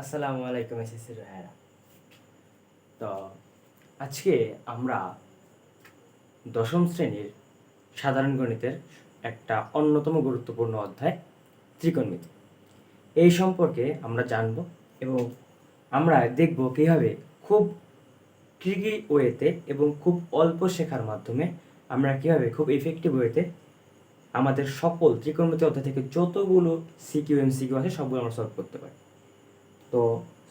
আসসালামু আলাইকুম এসএসসি ভাইরা। তো আজকে আমরা দশম শ্রেণীর সাধারণ গণিতের একটা অন্যতম গুরুত্বপূর্ণ অধ্যায় ত্রিকোণমিতি এই সম্পর্কে আমরা জানব এবং আমরা দেখব কীভাবে খুব ট্রিকি ওয়েতে এবং খুব অল্প শেখার মাধ্যমে আমরা কীভাবে খুব ইফেক্টিভ ওয়েতে আমাদের সকল ত্রিকোণমিতি অধ্যায় থেকে যতগুলো সিকিউ এমসিকিউ আছে সবগুলো আমরা সলভ করতে পারি। তো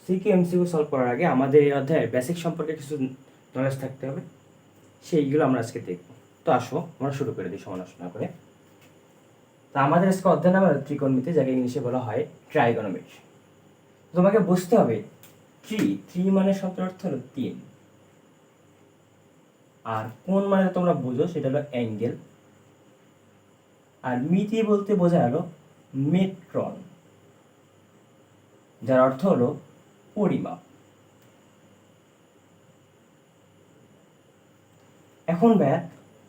সিকিউ এমসিকিউ সলভ করার আগে আমাদের এই অধ্যায়ের বেসিক সম্পর্কে কিছু নলেজ থাকতে হবে, সেইগুলো আমরা আজকে দেখব। তো আসো আমরা শুরু করে দিই সমালোচনা করে। তো আমাদের আজকে অধ্যায় নাম ত্রিকোণমিতি, যাকে ইংলিশে বলা হয় ট্রাইগোনোমেট্রি। তোমাকে বুঝতে হবে থ্রি মানে শব্দের অর্থ হলো 3, আর কোণ মানে তোমরা বুঝো সেটা হলো অ্যাঙ্গেল, আর মিতি বলতে বোঝা গেল মেট্রন, যার অর্থ হলো পরিমাপ। এখন ভাইয়া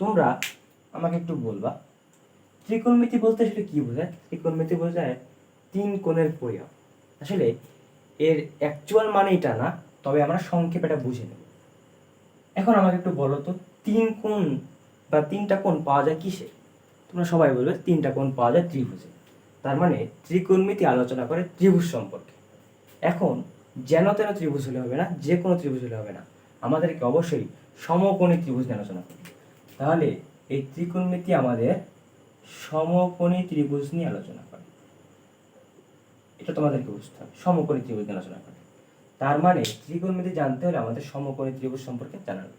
তোমরা আমাকে একটু বলবা ত্রিকোণমিতি বলতে আসলে কি বোঝায়? ত্রিকোণমিতি বোঝায় 3 কোণের পরিমাপ। আসলে এর অ্যাকচুয়াল মানে এটা না, তবে আমরা সংক্ষেপে এটা বুঝে নেব। এখন আমাকে একটু বলো তো 3 কোণ বা 3টা কোণ পাওয়া যায় কিসে? তোমরা সবাই বলবে 3টা কোণ পাওয়া যায় ত্রিভুজে। তার মানে ত্রিকোণমিতি আলোচনা করে ত্রিভুজ সম্পর্কে। এখন যেন তেন ত্রিভুজ হলে হবে না, যে কোনো ত্রিভুজ হলে হবে না, আমাদেরকে অবশ্যই সমকোণী ত্রিভুজ নিয়ে আলোচনা করবে। তাহলে এই ত্রিকোণমিতি আমাদের সমকোণী ত্রিভুজ নিয়ে আলোচনা করে, এটা তোমাদেরকে বুঝতে হবে। সমকোণী ত্রিভুজ নিয়ে আলোচনা করে, তার মানে ত্রিকোণমিতি জানতে হলে আমাদের সমকোণী ত্রিভুজ সম্পর্কে জানা হবে।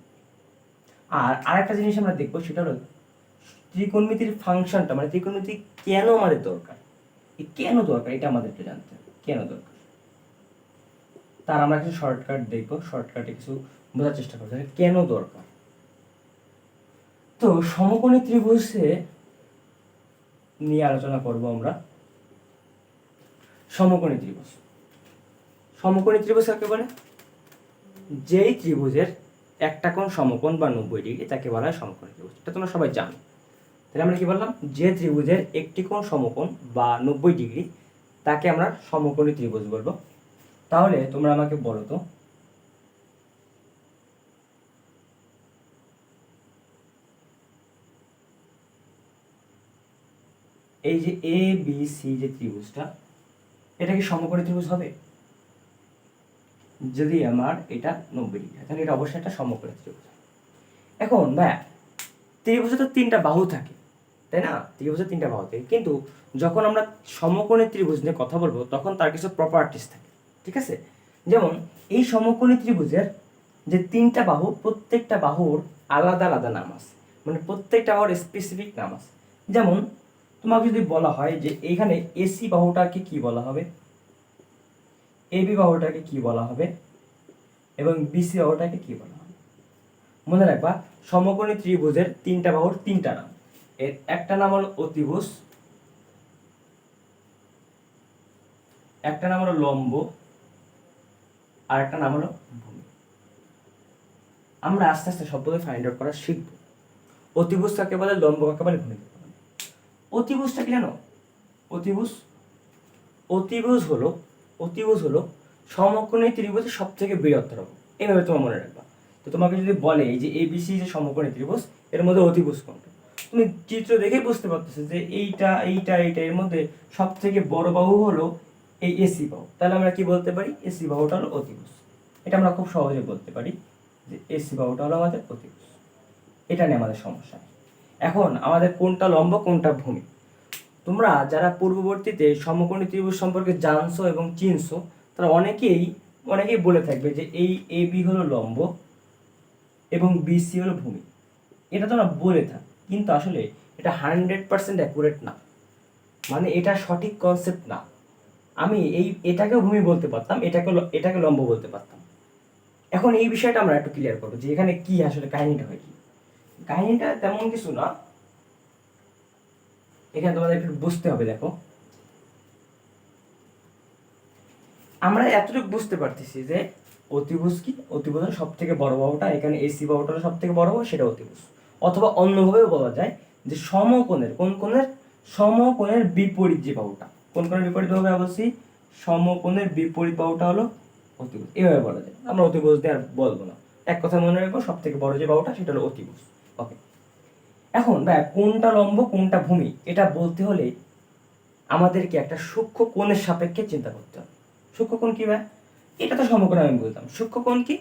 আর আরেকটা জিনিস আমরা দেখবো, সেটা হলো ত্রিকোণমিতির ফাংশনটা, মানে ত্রিকোণমিতি কেন আমাদের দরকার, কেন দরকার এটা আমাদেরকে জানতে হবে, কেন দরকার। তার আমরা কিছু শর্টকাট দেখবো, শর্টকাটে কিছু বোঝার চেষ্টা করতে হবে কেন দরকার। তো সমকোণী ত্রিভুজে নিয়ে আলোচনা করব আমরা। সমকোণী ত্রিভুজ, সমকোণী ত্রিভুজ কাকে বলে? যেই ত্রিভুজের একটা কোণ সমকোণ বা 90 ডিগ্রি তাকে বলা হয় সমকোণী ত্রিভুজ। এটা তোমরা সবাই জানো। তাহলে আমরা কি বললাম? যে ত্রিভুজের একটি কোণ সমকোণ বা 90 ডিগ্রি তাকে আমরা সমকোণী ত্রিভুজ বলবো। তাহলে তোমরা আমাকে বলো তো এই যে এ বি সি যে ত্রিভুজটা, এটা কি সমকোণী ত্রিভুজ হবে? যদি আমার এটা 90 ডিগ্রি, তাহলে এটা অবশ্যই একটা সমকোণী ত্রিভুজ। এখন ভাইয়া ত্রিভুজে তো 3টা বাহু থাকে, তাই না? ত্রিভুজে 3টা বাহু থাকে, কিন্তু যখন আমরা সমকোণী ত্রিভুজ নিয়ে কথা বলবো তখন তার কিছু প্রপার্টিস থাকে, ঠিক আছে? যেমন এই সমকোণী ত্রিভুজের যে 3টা বাহু, প্রত্যেকটা বাহুর আলাদা আলাদা নাম আছে, মানে প্রত্যেকটা বাহুর স্পেসিফিক নাম আছে। যেমন তোমাকে যদি বলা হয় যে এইখানে এসি বাহুটাকে কি বলা হবে, এবি বাহুটাকে কি বলা হবে, এবং বিসি বাহুটাকে কি বলা হবে, মনে রাখবা সমকোণী ত্রিভুজের 3টা বাহুর 3টা নাম। এর একটা নাম হলো অতিভুজ, একটা নাম হলো লম্ব, আর একটা নাম হলো ভূমি। আমরা আস্তে আস্তে সবগুলো ফাইন্ড আউট করা শিখব। অতিভুজ কাকে বলে, লম্ব কাকে বলে, ভূমি কাকে বলে। অতিভুজটা কি জানো? অতিভুজ অতিভুজ হলো অতিভুজ হলো সমকোণী ত্রিভুজের সব থেকে বৃহত্তর। এইভাবে তোমার মনে রাখবা। তো তোমাকে যদি বলে এই যে এবিসি যে সমকোণী ত্রিভুজ, এর মধ্যে অতিভুজ কোনটা, তুমি চিত্র দেখেই বুঝতে পারতেছো যে এইটা এইটা এইটা, এর মধ্যে সব থেকে বড় বাহু হলো এই এসি বাহু। তাহলে আমরা কি বলতে পারি? এসি বাহুটা হলো অতিভুজ। এটা আমরা খুব সহজে বলতে পারি যে এসি বাহুটা হলো আমাদের অতিভুজ। এটা নিয়ে আমাদের সমস্যা নেই। এখন আমাদের কোনটা লম্ব কোনটা ভূমি, তোমরা যারা পূর্ববর্তীতে সমকোণী ত্রিভুজ সম্পর্কে জানছো এবং চিনছো, তারা অনেকেই বলে থাকবে যে এই এ বি হলো লম্ব এবং বিসি হলো ভূমি। এটা তোমরা বলে থাক, কিন্তু আসলে এটা 100% অ্যাকুরেট না, মানে এটা সঠিক কনসেপ্ট না। আমি এটাকে ভূমি বলতে পারতাম, এটাকে লম্ব বলতে পারতাম। এখন এই বিষয়টা আমরা একটু ক্লিয়ার করবো যে এখানে কি আসলে কাহিনীটা হয়। কি কাহিনীটা তেমন কিছু না, এখানে তোমাদের একটু বুঝতে হবে। দেখো, আমরা এতটুকু বুঝতে পারতেছি যে অতিভুজ কি, অতিভুজের সব থেকে বড় বাহুটা, এখানে এসি বাহুটা সব থেকে বড় বাহু, সেটা অতিভুজ। অথবা অন্যভাবেও বলা যায় যে সমকোণের, কোন কোণের? সমকোণের বিপরীত যে বাহুটা। কোন কোণের বিপরীত বাহু বলছি? সমকোণের বিপরীত বাহুটা হলো অতিভুজ, এভাবে বলা যায়। আমরা অতিভুজ দিয়ে আর বলবো না, এক কথা মনে রাখবো, সব থেকে বড় যে বাহুটা সেটা হলো অতিভুজ। ওকে, এখন ভাই কোনটা লম্ব কোনটা ভূমি এটা বলতে হলে আমাদেরকে একটা সূক্ষ্ম কোণের সাপেক্ষে চিন্তা করতে হবে। সূক্ষ্ম কোণ কি ভাই? এটা তো সমকোণ আমি বলতাম। সূক্ষ্ম কোণ কি?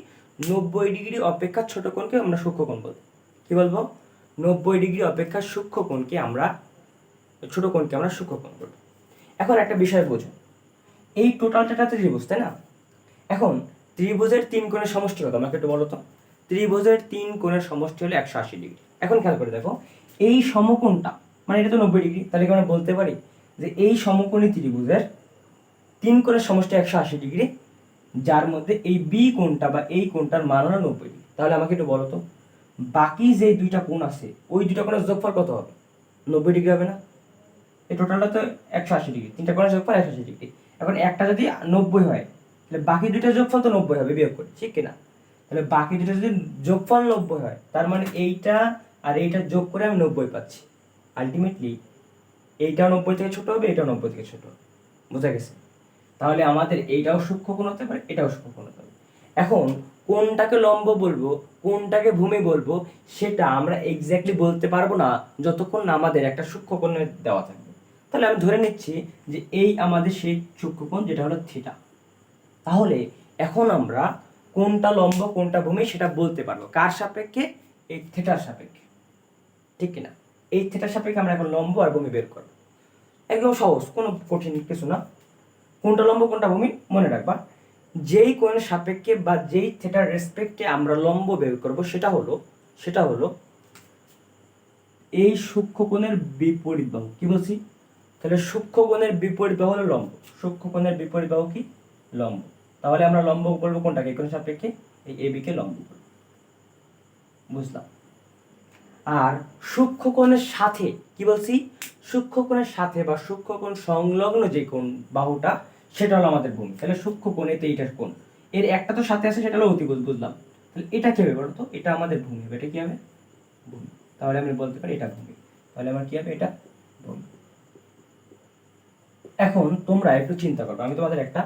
90 ডিগ্রি অপেক্ষা ছোট কোণকে আমরা সূক্ষ্ম কোণ বলবো। কি বলবো? 90 ডিগ্রি অপেক্ষা সূক্ষ্ম কোণকে আমরা, ছোট কোণকে আমরা সূক্ষ্ম কোণ বলবো। এখন একটা বিষয় বোঝো, এই টোটালটা ত্রিভুজ, তাই না? এখন ত্রিভুজের 3 কোণের সমষ্টি কত আমাকে একটু বলো তো। ত্রিভুজের 3 কোণের সমষ্টি হলো 180 ডিগ্রি। এখন খেয়াল করে দেখো, এই সমকোণটা মানে এটা তো 90 ডিগ্রি, তাহলে কি আমরা বলতে পারি যে এই সমকোণী ত্রিভুজের 3 কোণের সমষ্টি 180 ডিগ্রি, যার মধ্যে এই বি কোণটা বা এই কোণটার মান হলো 90 ডিগ্রি। তাহলে আমাকে একটু বলো তো, বাকি যে দুইটা কোণ আছে ওই দুইটা কোণের যোগফল কত হবে? 90 ডিগ্রি হবে না? এই টোটালটা তো 180 ডিগ্রি, 3টা কোণের যোগফল 180 ডিগ্রি। এখন একটা যদি 90 হয় তাহলে বাকি দুইটার যোগফল তো 90 হবে বিয়োগ করে, ঠিক কিনা? তাহলে বাকি দুটো যদি যোগফল 90 হয়, তার মানে এইটা আর এইটা যোগ করে আমি 90 পাচ্ছি। আলটিমেটলি এইটাও 90 থেকে ছোট হবে, এটাও 90 থেকে ছোট হবে। বোঝা গেছে? তাহলে আমাদের এইটাও সূক্ষ্ম কোণ হতে পারে, এটাও সূক্ষ্ম কোণ হতে পারে। এখন কোনটাকে লম্ব বলবো কোনটাকে ভূমি বলবো সেটা আমরা এক্স্যাক্টলি বলতে পারবো না যতক্ষণ না আমাদের একটা সূক্ষ্ম কোণ দেওয়া থাকবে। তাহলে আমি ধরে নিচ্ছি যে এই আমাদের সেই সূক্ষ্ম কোণ যেটা হলো থিটা। তাহলে এখন আমরা কোনটা লম্ব কোনটা ভূমি সেটা বলতে পারবো কার সাপেক্ষে? এই থিটার সাপেক্ষে, ঠিক কিনা? এই থিটার সাপেক্ষে আমরা এখন লম্ব আর ভূমি বের করবো। একদম সহজ, কোনো কঠিন কিছু না। কোনটা লম্ব কোনটা ভূমি মনে রাখবা, যেই কোণের সাপেক্ষে বা যেই থিটার রেসপেক্টে আমরা লম্ব বের করব সেটা হলো এই সূক্ষ্ম কোণের বিপরীত বাহু। কি বলছি? তাহলে সূক্ষ্ম কোণের বিপরীত বাহু হলো লম্ব। সূক্ষ্ম কোণের বিপরীত বাহু কি? লম্ব। তাহলে আমরা লম্ব বলবো কোনটাকে? এই কোণের সাপেক্ষে এই এবি কে লম্ব বলবো। বুঝলাম? আর সূক্ষ্ম কোণের সাথে কি বলছি? সূক্ষ্ম কোণের সাথে বা সূক্ষ্ম কোণ সংলগ্ন যে কোণ বাহুটা সেটা হলো আমাদের ভূমি। তাহলে সূক্ষ্ম কোণেতে এইটার কোণ, এর একটা তো সাথে আছে সেটা হলো অতিভুজ। বুঝলাম? তাহলে এটা কি হবে বলো তো? এটা আমাদের ভূমি হবে। এটা কি হবে? ভূমি। তাহলে আমি বলতে পারি এটা ভূমি। তাহলে আমার কি হবে? এটা ভূমি। এখন তোমরা একটু চিন্তা করো, আমি তোমাদের একটা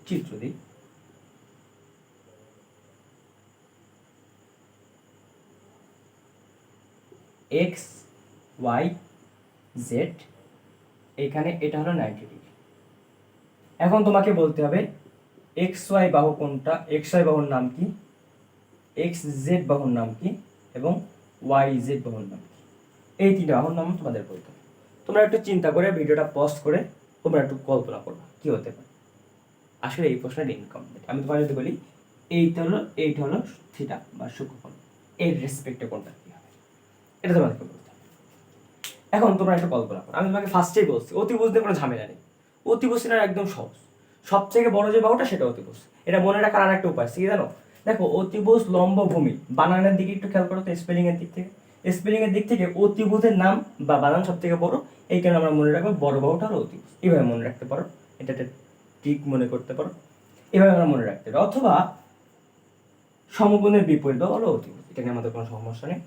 চিত্র দিই। এক্স ওয়াই জেড, এখানে এটা হলো 90 ডিগ্রি। এখন তোমাকে বলতে হবে এক্স ওয়াই বাহু কোনটা, এক্স ওয়াই বাহুর নাম কি, এক্স জেড বাহুর নাম কি, এবং ওয়াই জেড বাহুর নাম কি। এই তিনটা বাহুর নাম তোমাদের বলতে হবে। তোমরা একটু চিন্তা করে ভিডিওটা পজ করে তোমরা একটু কল্পনা করো কি হতে পারে। আসলে এই প্রশ্নটা ইনকমপ্লিট। আমি তোমার যদি বলি এইটা হলো থিটা বা সূক্ষ্মকোণ, এর রেসপেক্টে কোনটা কি হবে এটা তোমাদেরকে বলতে হবে। এখন তোমরা একটু কল্পনা করো, আমি তোমাকে ফার্স্টেই বলছি অতিভুজ নিয়ে কোনো ঝামেলা নেই। অতিভুজ না একদম সহজ, সবথেকে বড় যে বাহুটা সেটা অতিভুজ। এটা মনে রাখার আর একটা উপায় আছে কি জানো? দেখো অতিভুজ লম্ব ভূমি বানানের দিকে একটু খেয়াল করো তো, স্পেলিং এর দিক থেকে। স্পেলিং এর দিক থেকে অতিভুজের নাম বা বানান সব থেকে বড়, এই কারণে আমরা মনে রাখবো বড় বাহুটা হলো অতিভুজ। এইভাবে মনে রাখতে পারো, এটা একটা ট্রিক মনে করতে পারো, এভাবে আমরা মনে রাখতে পারি। অথবা সমকোণের বিপরীত হলো অতিভুজ, এটা নিয়ে আমাদের কোনো সমস্যা নেই।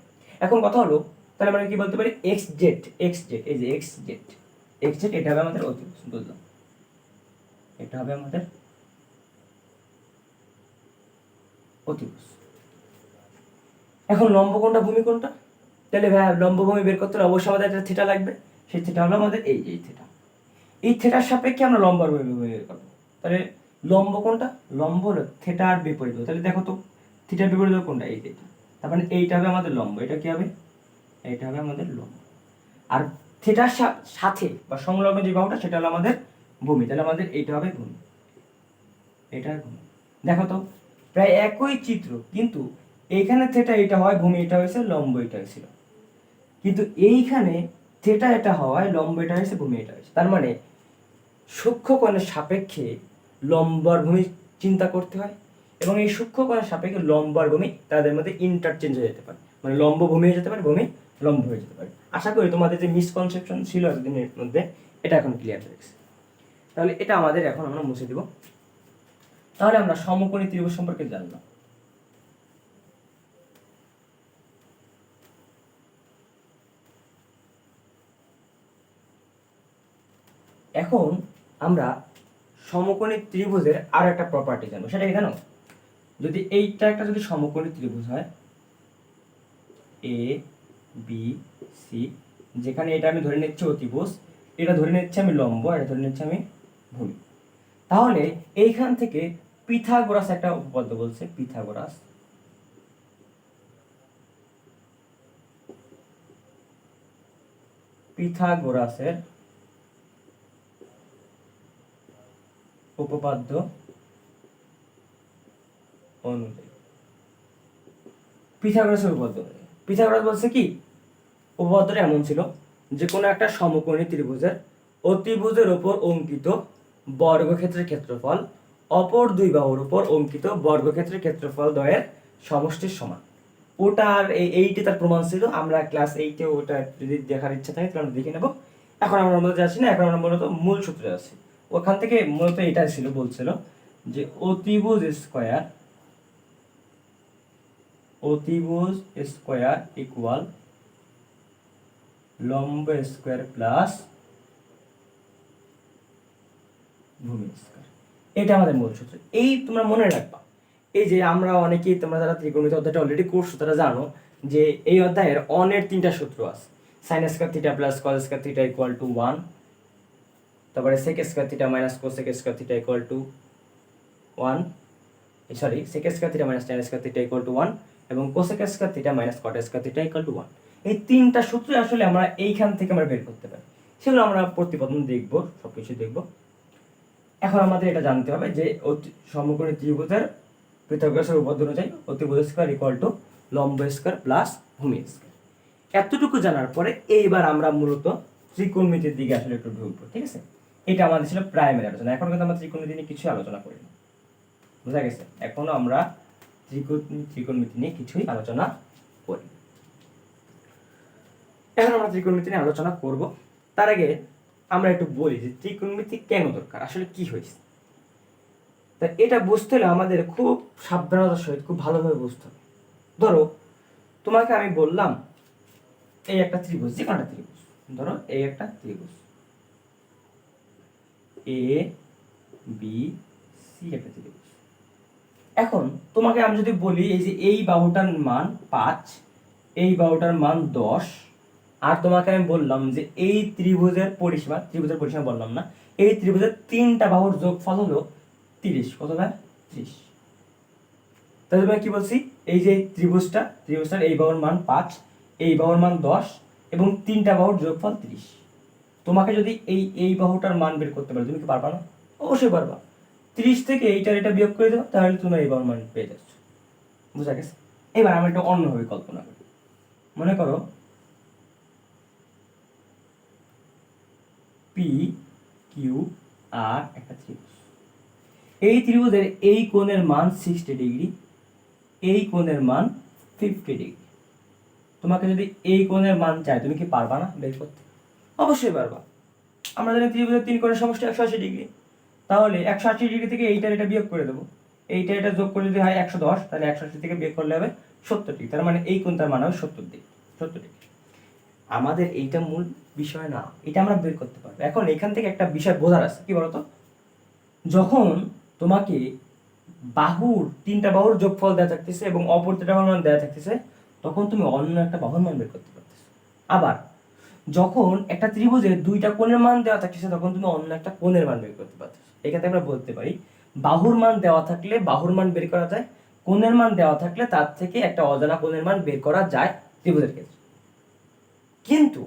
এখন কথা হলো তাহলে আমরা কি বলতে পারি? এক্স জেড, এক্স জেড, এই যে এক্স জেড, এক্স জেড এটা হবে আমাদের অতিভুজ। বুঝলাম? এটা হবে আমাদের অতিভুজ। এখন লম্ব কোনটা ভূমি কোনটা? তাহলে ভাই লম্ব ভূমি বের করতে হলে অবশ্যই আমাদের একটা থিটা লাগবে। সেই থিটা হলো আমাদের এই যে থিটা। এই থিটার সাপেক্ষে আমরা লম্ব আর ভূমি বের করবো। তাহলে লম্ব কোনটা? লম্ব হলো থিটার বিপরীত। তাহলে দেখো তো থিটার বিপরীত কোনটা? এই যেটা। তার মানে এইটা হবে আমাদের লম্ব। এটা কি হবে? এইটা হবে আমাদের লম্ব। আর থিটার সাথে বা সংলগ্ন যে বাহুটা সেটা হলো আমাদের ভূমি। তাহলে আমাদের এইটা হবে ভূমি, এটা ভূমি। দেখো তো প্রায় একই চিত্র, কিন্তু এইখানে থিটা এটা হয়, ভূমি এটা হয়েছে, লম্ব এটা হয়েছিল। কিন্তু এইখানে থিটা এটা হওয়ায় লম্ব এটা হয়েছে, ভূমি এটা হয়েছে। তার মানে সূক্ষ্ম কোণের সাপেক্ষে লম্ব আর ভূমি চিন্তা করতে হয়, এবং এই সূক্ষ্ম কোণের সাপেক্ষে লম্ব আর ভূমি তাদের মধ্যে ইন্টারচেঞ্জ হয়ে যেতে পারে, মানে লম্ব ভূমি হয়ে যেতে পারে, ভূমি লম্ব হয়ে যেতে পারে। আশা করি তোমাদের যে মিসকনসেপশন ছিল এতদিনের মধ্যে এটা এখন ক্লিয়ার হয়ে গেছে। তাহলে এটা আমাদের এখন আমরা মুছে দিব। তাহলে আমরা সমকোণী ত্রিভুজ সম্পর্কে জানলাম। এখন আমরা সমকোণী ত্রিভুজের আর একটা প্রপার্টি জানো, সেটা কি জানো? যদি এইটা একটা যদি সমকোণী ত্রিভুজ হয় এ বি সি, যেখানে এটা আমি ধরে নিচ্ছি অতিভুজ, এটা ধরে নিচ্ছি আমি লম্ব, এটা ধরে নিচ্ছি আমি ভূমি, তাহলে এইখান থেকে পিথাগোরাস একটা উপপাদ্য বলছে, পিথাগোরাসের উপপাদ্য অনুযায়ী, পিথাগোরাস বলছে কি, উপপাদ্যটা এমন ছিল যে কোনো একটা সমকোণী ত্রিভুজের অতিভুজের উপর অঙ্কিত বর্গক্ষেত্রের ক্ষেত্রফল অপর দুই বাহুর উপর অঙ্কিত বর্গক্ষেত্রের ক্ষেত্রফল দ্বয়ের সমষ্টির সমান। ওটা আর এইটে তার প্রমাণ ছিল, আমরা ক্লাস 8-এ ওটা যদি দেখার ইচ্ছা থাকে তাহলে আমরা দেখে নেব। এখন আমরা মূলত যাচ্ছি না, এখন আমরা মূলত মূল সূত্রে যাচ্ছি। ওখান থেকে মূলত এটা ছিল, বলছিল যে অতিভুজ স্কয়ার ইকুয়াল লম্ব স্কয়ার প্লাস ভূমি স্কয়ার, এটা আমাদের মূল সূত্র। এই তোমরা মনে রাখবা, এই যে আমরা অনেকেই, তোমরা যারা ত্রিকোণমিতি অধ্যায়টা অলরেডি করছো তারা জানো যে এই অধ্যায়ের অনের 3টা সূত্র আছে। Sine square theta plus cos square theta equal to 1, তারপরে sec square theta minus cosec square theta equal to 1, sorry sec square theta minus tan square theta equal to 1 এবং cosec square theta minus cot square theta equal to 1। এই 3টা সূত্র আসলে আমরা এইখান থেকে আমরা বের করতে পারি, সেগুলো আমরা প্রতিপদন দেখব, সবকিছু দেখব। এখন আমাদের এটা জানতে হবে যে সমকোণী ত্রিভুজের পিথাগোরাসের উপপাদ্য অনুযায়ী অতিভুজ স্কয়ার ইকুয়াল টু লম্ব স্কয়ার প্লাস ভূমি স্কয়ার। এতটুকু জানার পরে এইবার আমরা মূলত ত্রিকোণমিতির দিকে আসলে একটু ঢুকবো, ঠিক আছে? এটা আমাদের ছিল প্রাইমারি আলোচনা, এখন কিন্তু আমরা ত্রিকোণমিতি নিয়ে কিছু আলোচনা করি না, বুঝা গেছে? এখনো আমরা ত্রিকোণমিতি নিয়ে কিছুই আলোচনা করি। এখন আমরা ত্রিকোণমিতি নিয়ে আলোচনা করব। তার আগে আমরা একটু বলি যে ত্রিকোণমিতি কেন দরকার, আসলে কি হয়েছে। তা এটা বুঝতে হলে আমাদের খুব সাবধানতার সহিত খুব ভালোভাবে বুঝতে হবে। ধরো তোমাকে আমি বললাম এই একটা ত্রিভুজ, যে কোনটা ত্রিভুজ, ধরো এই একটা ত্রিভুজ এ বি সি, একটা ত্রিভুজ। এখন তোমাকে আমি যদি বলি এই যে এই বাহুটার মান 5, এই বাহুটার মান 10, আর তোমাকে আমি বললাম যে এই ত্রিভুজের পরিসীমা বললাম না, এই ত্রিভুজের 3টা বাহুর যোগফল হলো 30, কত হয় 30। তাহলে আমি কি বলছি, এই যে ত্রিভুজটার এই বাহুর মান 5, এই বাহুর মান 10 এবং 3টা বাহুর যোগফল 30। তোমাকে যদি এই বাহুটার মান বের করতে পারো, তুমি কি পারবা না? অবশ্যই পারবা। 30 থেকে এটা বিয়োগ করে দাও, তাহলে তুমি এই বাহুর মান পেয়ে যাচ্ছ, বুঝা গেছে? এবার আমরা একটু অন্যভাবে কল্পনা করি। মনে করো পি কিউ আর একটা ত্রিভুজ, এই ত্রিভুজের এই কোণের মান 60 ডিগ্রি, এই কোণের মান 50 ডিগ্রি। তোমাকে যদি এই কোণের মান চাই, তুমি কি পারবা না বের করতে? অবশ্যই পারবা। আমরা জানি ত্রিভুজের 3 কোণের সমষ্টি 180 ডিগ্রি, তাহলে 180 ডিগ্রি থেকে এটা বিয়োগ করে দেবো, এটা যোগ করে যদি হয় 110, তাহলে 180 থেকে বিয়োগ করলে হবে 70 ডিগ্রি। তার মানে এই কোণটার মান হবে 70 ডিগ্রি। আমাদের এইটা মূল বিষয় না, এটা আমরা বের করতে পারবো। এখন এখান থেকে একটা বিষয় বোঝার আছে, কি বলতো, যখন তোমাকে বাহুর 3টা বাহুর যোগফল দেওয়া থাকতেছে এবং অপর 3টা বাহুর মান দেওয়া থাকতেছে, তখন তুমি অন্য একটা বাহুর মান বের করতে পারতেছো। আবার যখন একটা ত্রিভুজের 2টা কোণের মান দেওয়া থাকতেছে, তখন তুমি অন্য একটা কোণের মান বের করতে পারতেছো। এখানে আমরা বলতে পারি বাহুর মান দেওয়া থাকলে বাহুর মান বের করা যায়, কোণের মান দেওয়া থাকলে তার থেকে একটা অজানা কোণের মান বের করা যায় ত্রিভুজের ক্ষেত্রে। কিন্তু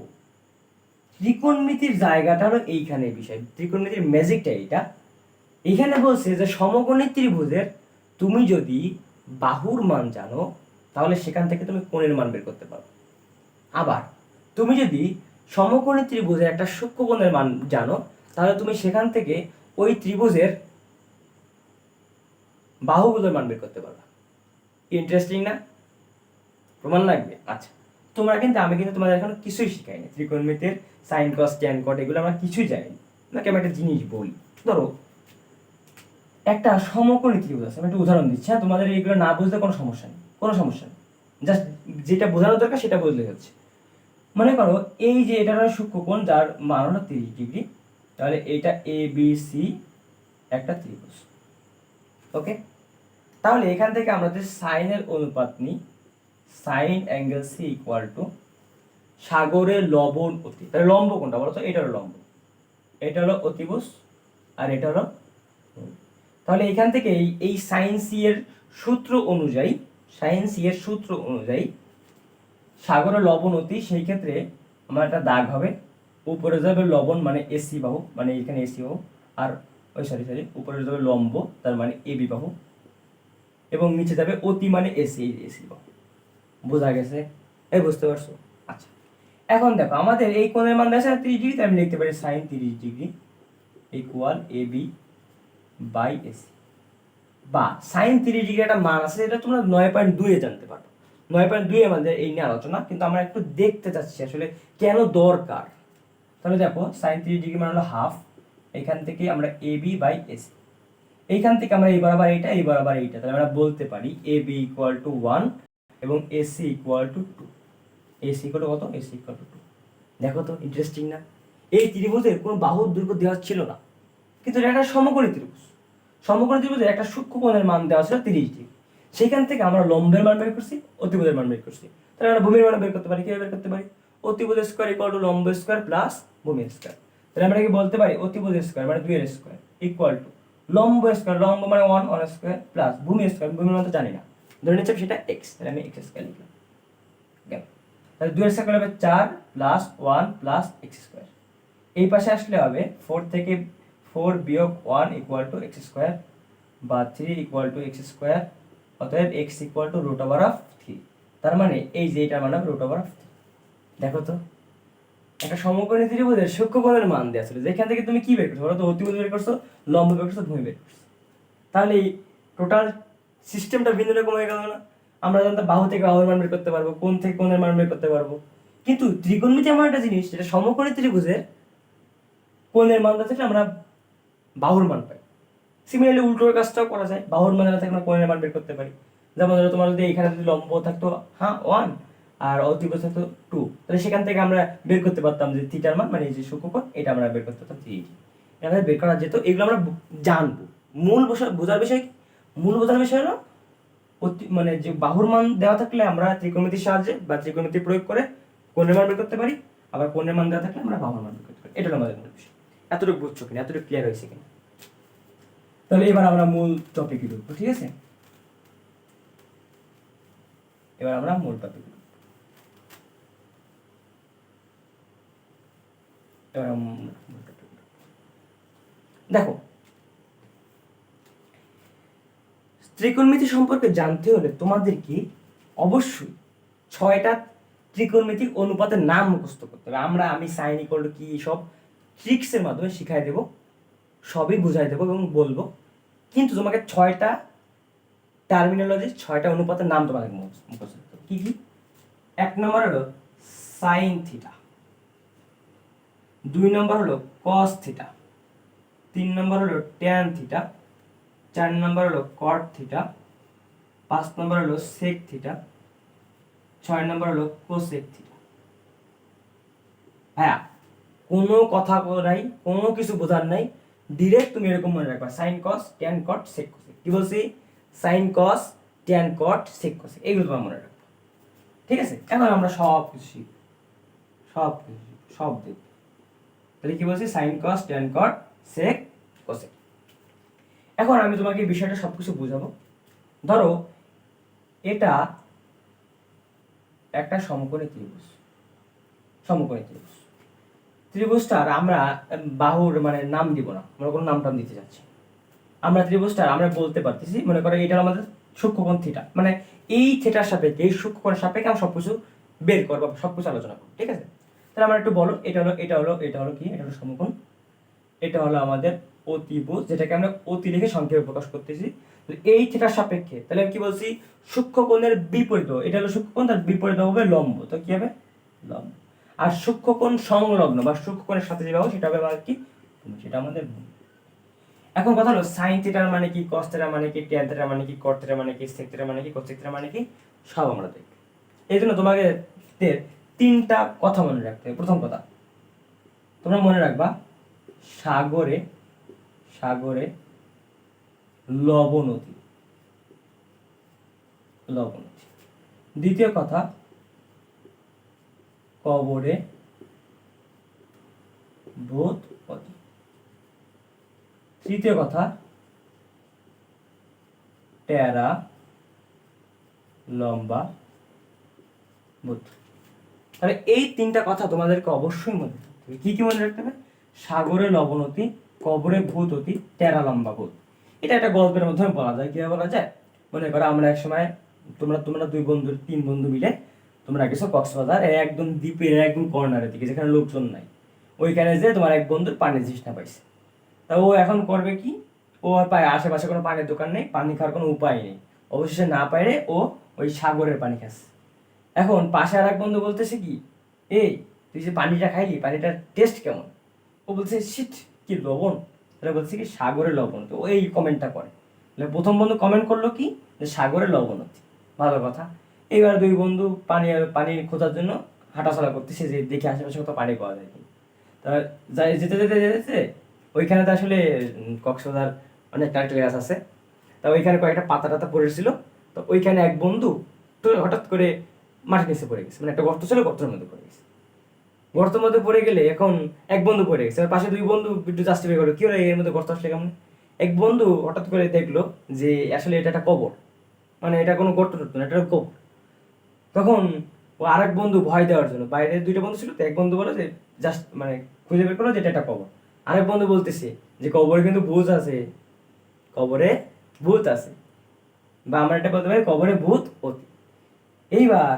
ত্রিকোণমিতির জায়গাটা হলো এইখানে বিষয়, ত্রিকোণমিতির ম্যাজিকটা এইটা। এখানে বলছে যে সমকোণী ত্রিভুজের তুমি যদি বাহুর মান জানো, তাহলে সেখান থেকে তুমি কোণের মান বের করতে পারো। আবার তুমি যদি সমকোণী ত্রিভুজের একটা সূক্ষ্মকোণের মান জানো, তাহলে তুমি সেখান থেকে ওই ত্রিভুজের বাহুগুলোর মান বের করতে পারবে। ইন্টারেস্টিং না? প্রমাণ লাগবে? আচ্ছা, আমি কিন্তু তোমাদের এখন কিছুই শিখাইনি। ত্রিকোণমিতির সাইন কস ট্যান কট এগুলো আমরা কিছুই জানি না। তোমাকে আমি একটা জিনিস বলি, ধরো একটা সমকোণী ত্রিভুজ আছে, আমি একটা উদাহরণ দিচ্ছি। হ্যাঁ, তোমাদের এইগুলো না বুঝলে কোনো সমস্যা নেই, জাস্ট যেটা বোঝানোর দরকার সেটা বুঝলে হচ্ছে। মনে করো এই যে এটা হলো সূক্ষ্মকোণ যার মান হলো 30 ডিগ্রি, তাহলে এইটা এ বি সি একটা ত্রিভুজ। ওকে, তাহলে এখান থেকে আমরা যদি সাইনের অনুপাত নিই, sine angle C equal to সাগরের লবণ অতি, তাহলে লম্ব কোনটা বলো তো? এটা হলো লম্ব, এটা হলো অতিভুজ, আর এটা হলো। তাহলে এখান থেকে এই সাইন সি এর সূত্র অনুযায়ী, সাইন সি এর সূত্র অনুযায়ী সাগরের লবণ অতি, সেই ক্ষেত্রে আমার একটা দাগ হবে, উপরে যাবে লবণ মানে এসি বাহু, মানে এখানে এসি বাহু, আর ওই সরি উপরে যাবে লম্ব, তার মানে এবি বাহু, এবং নিচে যাবে অতি মানে এসি, এসি বাহু। বোঝা গেছে? এই বুঝতে পারছো? আচ্ছা, এখন দেখো আমাদের এই কোণের মান আছে 30 ডিগ্রি, তাই আমি লিখতে পারি sine 30 degree equal AB by AC. বা সাইন 30 ডিগ্রি একটা মান আছে, এটা তোমরা 9.2 এ জানতে পারো। 9.2 আমাদের এই নিয়ে আলোচনা, কিন্তু আমরা একটু দেখতে চাচ্ছি আসলে কেন দরকার। তাহলে দেখো সাইন 30 ডিগ্রি মানে হলো হাফ, এখান থেকে আমরা এবি বাই এসি, এইখান থেকে আমরা এই বরাবর এইটা, এই বরাবর এইটা, তাহলে আমরা বলতে পারি এবি ইকুয়াল টু 1 এবং AC equal to 2। AC equal to কত? AC equal to 2। দেখো তো ইন্টারেস্টিং না? এই ত্রিভুজের কোনো বাহুর দৈর্ঘ্য দেওয়া ছিল না, কিন্তু এটা একটা সমকোণী ত্রিভুজ। সমকোণী ত্রিভুজের একটা সূক্ষ্মকোণের মান দেওয়া ছিল 30 ডিগ্রি। সেখান থেকে আমরা লম্বের মান বের করছি, অতিভুজের মান বের করছি। তাহলে আমরা ভূমির মান বের করতে পারি। কিভাবে বের করতে পারি? অতিভুজ স্কয়ার ইকুয়াল টু লম্ব স্কয়ার প্লাস ভূমি স্কয়ার। তাহলে আমরা কি বলতে পারি? অতিভুজ স্কয়ার মানে 2 এর স্কয়ার ইকুয়াল টু লম্ব স্কয়ার, লম্ব মানে 1 স্কয়ার প্লাস ভূমি স্কয়ার, ভূমির মান তো জানি না, ধরে নিচ্ছি সেটা x, তাহলে আমি x স্কয়ার লিখলাম। তাহলে 2 এর স্কয়ার হবে 4 প্লাস 1 প্লাস x স্কয়ার। এই পাশে আসলে হবে 4 থেকে 4 বিয়োগ 1 ইকুয়াল টু x স্কয়ার, বা 3 ইকুয়াল টু x স্কয়ার। অতএব x equal to root over of 3। তার মানে এই যে এটা মানে রুট ওভার অফ 3। দেখো তো, একটা সমকোণী ত্রিভুজের সূক্ষ্মকোণের মান দেওয়া ছিল, যেখান থেকে তুমি কি বের করছো বলো তো? অতিভুজ বের করছো, লম্ব বের করছো, ভূমি বের করছো। তাহলে এই টোটাল সিস্টেমটা ভিন্ন রকম হয়ে গেল না? আমরা জানতাম বাহু থেকে বাহুর মান বের করতে পারবো, কোণ থেকে কোণের মান বের করতে পারবো, কিন্তু ত্রিকোণমিতি এমন একটা জিনিস যেটা সমকোণী ত্রিভুজের কোণের মান দেওয়া থাকলে আমরা বাহুর মান পাই। সিমিলারলি উল্টোর কাজটাও করা যায়, বাহুর মান না থাকলে আমরা কোণের মান বের করতে পারি। যেমন ধরো তোমার যদি এখানে যদি লম্ব থাকতো 1 আর অতিভুজ থাকতো 2, তাহলে সেখান থেকে আমরা বের করতে পারতাম যে থিটার মান মানে এই যে সূক্ষ্মকোণ, এটা আমরা বের করতে পারতাম 3। এটা বের করা যেত। এগুলো আমরা জানবো। মূল বোঝার বিষয়, মূল বোঝার বিষয় হলো মানে যে বাহুর মান দেওয়া থাকলে আমরা ত্রিকোণমিতির সাহায্যে বা ত্রিকোণমিতি প্রয়োগ করে কোণের মান বের করতে পারি, আবার কোণের মান দেওয়া থাকলে আমরা বাহুর মান বের করতে পারি। এটা হলো আমাদের মূল বিষয়। এতটুকু বুঝছো কিনা? এতটুকু ক্লিয়ার হয়েছে কিনা? তাহলে এবার আমরা মূল টপিকে ঢুকবো, ঠিক আছে? এবার আমরা মূল টপিকে ঢুকবো। এবার দেখো, ত্রিকোণমিতি সম্পর্কে জানতে হলে তোমাদেরকে অবশ্যই 6টা ত্রিকোণমিতিক অনুপাতের নাম মুখস্থ করতে হবে। আমি সাইন ইকুয়াল টু কি সব ট্রিক্সের মাধ্যমে শিখাই দেব, সবই বুঝাই দেবো এবং বলবো, কিন্তু তোমাকে 6টা টার্মিনোলজি, 6টা অনুপাতের নাম তোমাকে মুখস্থ করতে হবে। কি কি? 1 নম্বর হলো সাইন থিটা, 2 নম্বর হলো কস থিটা, 3 নম্বর হলো ট্যান থিটা, 4 নম্বর হলো কট থিটা, 5 নম্বর হলো সেক থিটা, 6 নম্বর হলো কোসেক থিটা। হ্যাঁ, কোনো কথা নাই, কোনো কিছু বোঝার নাই, ডিরেক্ট তুমি এরকম মনে রাখবা sine cos tan cot sec cosec. কি বলছি? Sine cos tan cot sec cosec, এইগুলো তোমার মনে রাখবা। ঠিক আছে? এখন আমরা সব কিছু শিখব, সব দেখব। তাহলে কি বলছি? Sine cos tan cot sec cosec. এখন আমি তোমাকে এই বিষয়টা সবকিছু বুঝাবো। ধরো এটা একটা সমকোণী ত্রিভুজ, ত্রিভুজটার আমরা বাহুর মানে নাম দিব না, আমরা কোনো নাম টাম দিতে যাচ্ছি। আমরা ত্রিভুজটার আমরা বলতে পারতেছি, মনে করো এটা আমাদের সূক্ষ্মকোণ থিটা, মানে এই থিটার সাপেক্ষে, এই সূক্ষ্মকোণের সাপেক্ষে আমরা সবকিছু বের করবো, সবকিছু আলোচনা করবো। ঠিক আছে? তাহলে আমরা একটু বলো, এটা হলো কি? এটা হলো সমকোণ, এটা হলো আমাদের অতিভুজ, যেটাকে আমরা অতি লিখে সংক্ষেপে প্রকাশ করতেছি এই থিটার সাপেক্ষে। তাহলে আমি কি বলছি? সূক্ষ্মকোণের বিপরীত, এটা হলো সূক্ষ্মকোণ, তার বিপরীত হবে লম্ব, তো কি হবে? লম্ব। আর সূক্ষ্মকোণ সংলগ্ন বা সূক্ষ্মকোণের সাথে যে বাহু, সেটা হবে আমাদের কি? সেটা আমাদের ভূমি। এখন কথা হলো সাইন থিটার মানে কি, কস থিটার মানে কি, ট্যান থিটার মানে কি, কট থিটার মানে কি, সেক থিটার মানে কি, কোসেক থিটার মানে কি, সব আমরা দেখব। এই জন্য তোমাকে 3টা কথা মনে রাখতে হবে। প্রথম কথা, তোমরা মনে রাখবা সাগরে লবণ অতি। দ্বিতীয় কথা, কবরে ভূত অতি। তৃতীয় কথা, টেরা লম্বা ভূত। তাহলে এই তিনটা কথা তোমাদেরকে অবশ্যই মনে রাখতে হবে। কি কি মনে রাখতে হবে? সাগরে লবণ অতি, কবরে ভূত অতি, টেরা লম্বা ভূত। এটা একটা গল্পের মাধ্যমে বলা যায়। কিভাবে বলা যায়? মনে করো আমরা এক সময় তোমরা 3 বন্ধু মিলে তোমরা গেছো কক্সবাজার, একদম দ্বীপের একদম কর্নারের দিকে যেখানে লোকজন নাই। ওইখানে যে তোমার এক বন্ধুর পানির তৃষ্ণা পাইছে। তা ও এখন করবে কি? ও পায় আশেপাশে কোনো পানির দোকান নেই, পানি খাওয়ার কোনো উপায় নেই। অবশেষে না পারে ও ওই সাগরের পানি খাচ্ছে। এখন পাশে আর এক বন্ধু বলতেছে কি, এই তুই যে পানিটা খাইলি, পানিটার টেস্ট কেমন? ও বলছে শিট, কি লবণ। তাহলে বলছে কি সাগরের লবণ। তো এই কমেন্টটা করে। তাহলে প্রথম বন্ধু কমেন্ট করলো কি, যে সাগরের লবণ অতি। ভালো কথা। এবার 2 বন্ধু পানি খোঁজার জন্য হাঁটাচলা করতেছে, যে দেখে আশেপাশে কোথাও পানি পাওয়া যায় কিনা। তা যেতে যেতে যেতে ওইখানে তো আসলে কক্সবাজার অনেক টাটকা গাছ আছে। তা ওইখানে কয়েকটা পাতা টাতা পড়েছিল। তো ওইখানে এক বন্ধু তো হঠাৎ করে মাটির নিচে পড়ে গেছে। মানে একটা গর্ত ছিল, গর্তের মধ্যে পড়ে গেছে। গর্তের মধ্যে পড়ে গেলে এখন এক বন্ধু পড়ে গেছে, পাশে 2 বন্ধু একটু জাস্টিফাই করলো, কি হলো এর মধ্যে গর্ত আসলে কেমন? এক বন্ধু হঠাৎ করে দেখলো যে আসলে এটা একটা কবর, মানে এটা কোনো গর্ত টর্ত না, এটা কবর। তখন ও আরেক বন্ধু ভয় দেওয়ার জন্য, বাইরে 2টা বন্ধু ছিল, তো এক বন্ধু বলে যে জাস্ট মানে খুঁজে বের করলো যে এটা একটা কবর। আরেক বন্ধু বলতেছে যে কবরে কিন্তু ভূত আছে, কবরে ভূত আছে, বা আমরা এটা বলতে পারি কবরে ভূত অতি। এইবার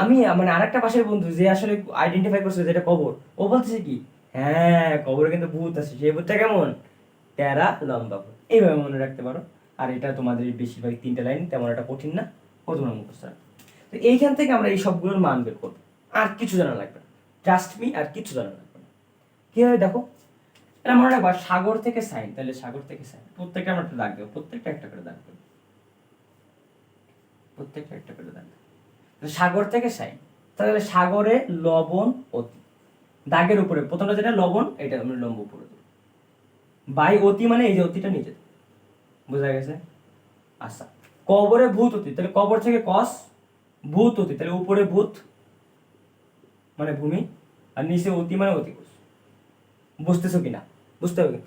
আমি মানে আরেকটা পাশের বন্ধু যে আসলে আইডেন্টিফাই করছে যে এটা কবর, ও বলতেছে কি, হ্যাঁ কবরে কিন্তু ভূত আছে। সেই ভূতটা কেমন? টেরা লম্বা ভূত। এইভাবে মনে রাখতে পারো। আর এটা তোমাদের বেশিরভাগ 3টা লাইন, তেমন একটা কঠিন না, ও তোমরা মুখস্থ রাখো। তো এইখান থেকে আমরা এই সবগুলোর মান বের করবো। আর কিছু জানা লাগবে না, ট্রাস্ট মি, আর কিছু জানা লাগবে না। কি হবে দেখো, এটা মনে রাখবা, সাগর থেকে সাইন। তাহলে সাগর থেকে সাইন প্রত্যেকটা আমরা দাগ দেবো, প্রত্যেকটা একটা করে দাগ দেবো, প্রত্যেকটা একটা করে দাগ দেবো। সাগর থেকে সাইন, তাহলে সাগরে লবণ অতি। দাগের উপরে প্রথমটা যেটা লবণ, এটা আমরা লম্ব উপরে দেবো। বাই অতি মানে এই যে অতিটা নিচে, বোঝা গেছে? আচ্ছা, কবরে ভূত অতি, তাহলে কবর থেকে কস, ভূত অতি তাহলে উপরে ভূত মানে ভূমি, আর নিচে অতি মানে অতিকোষ। বুঝতেছো কিনা? বুঝতে হবে।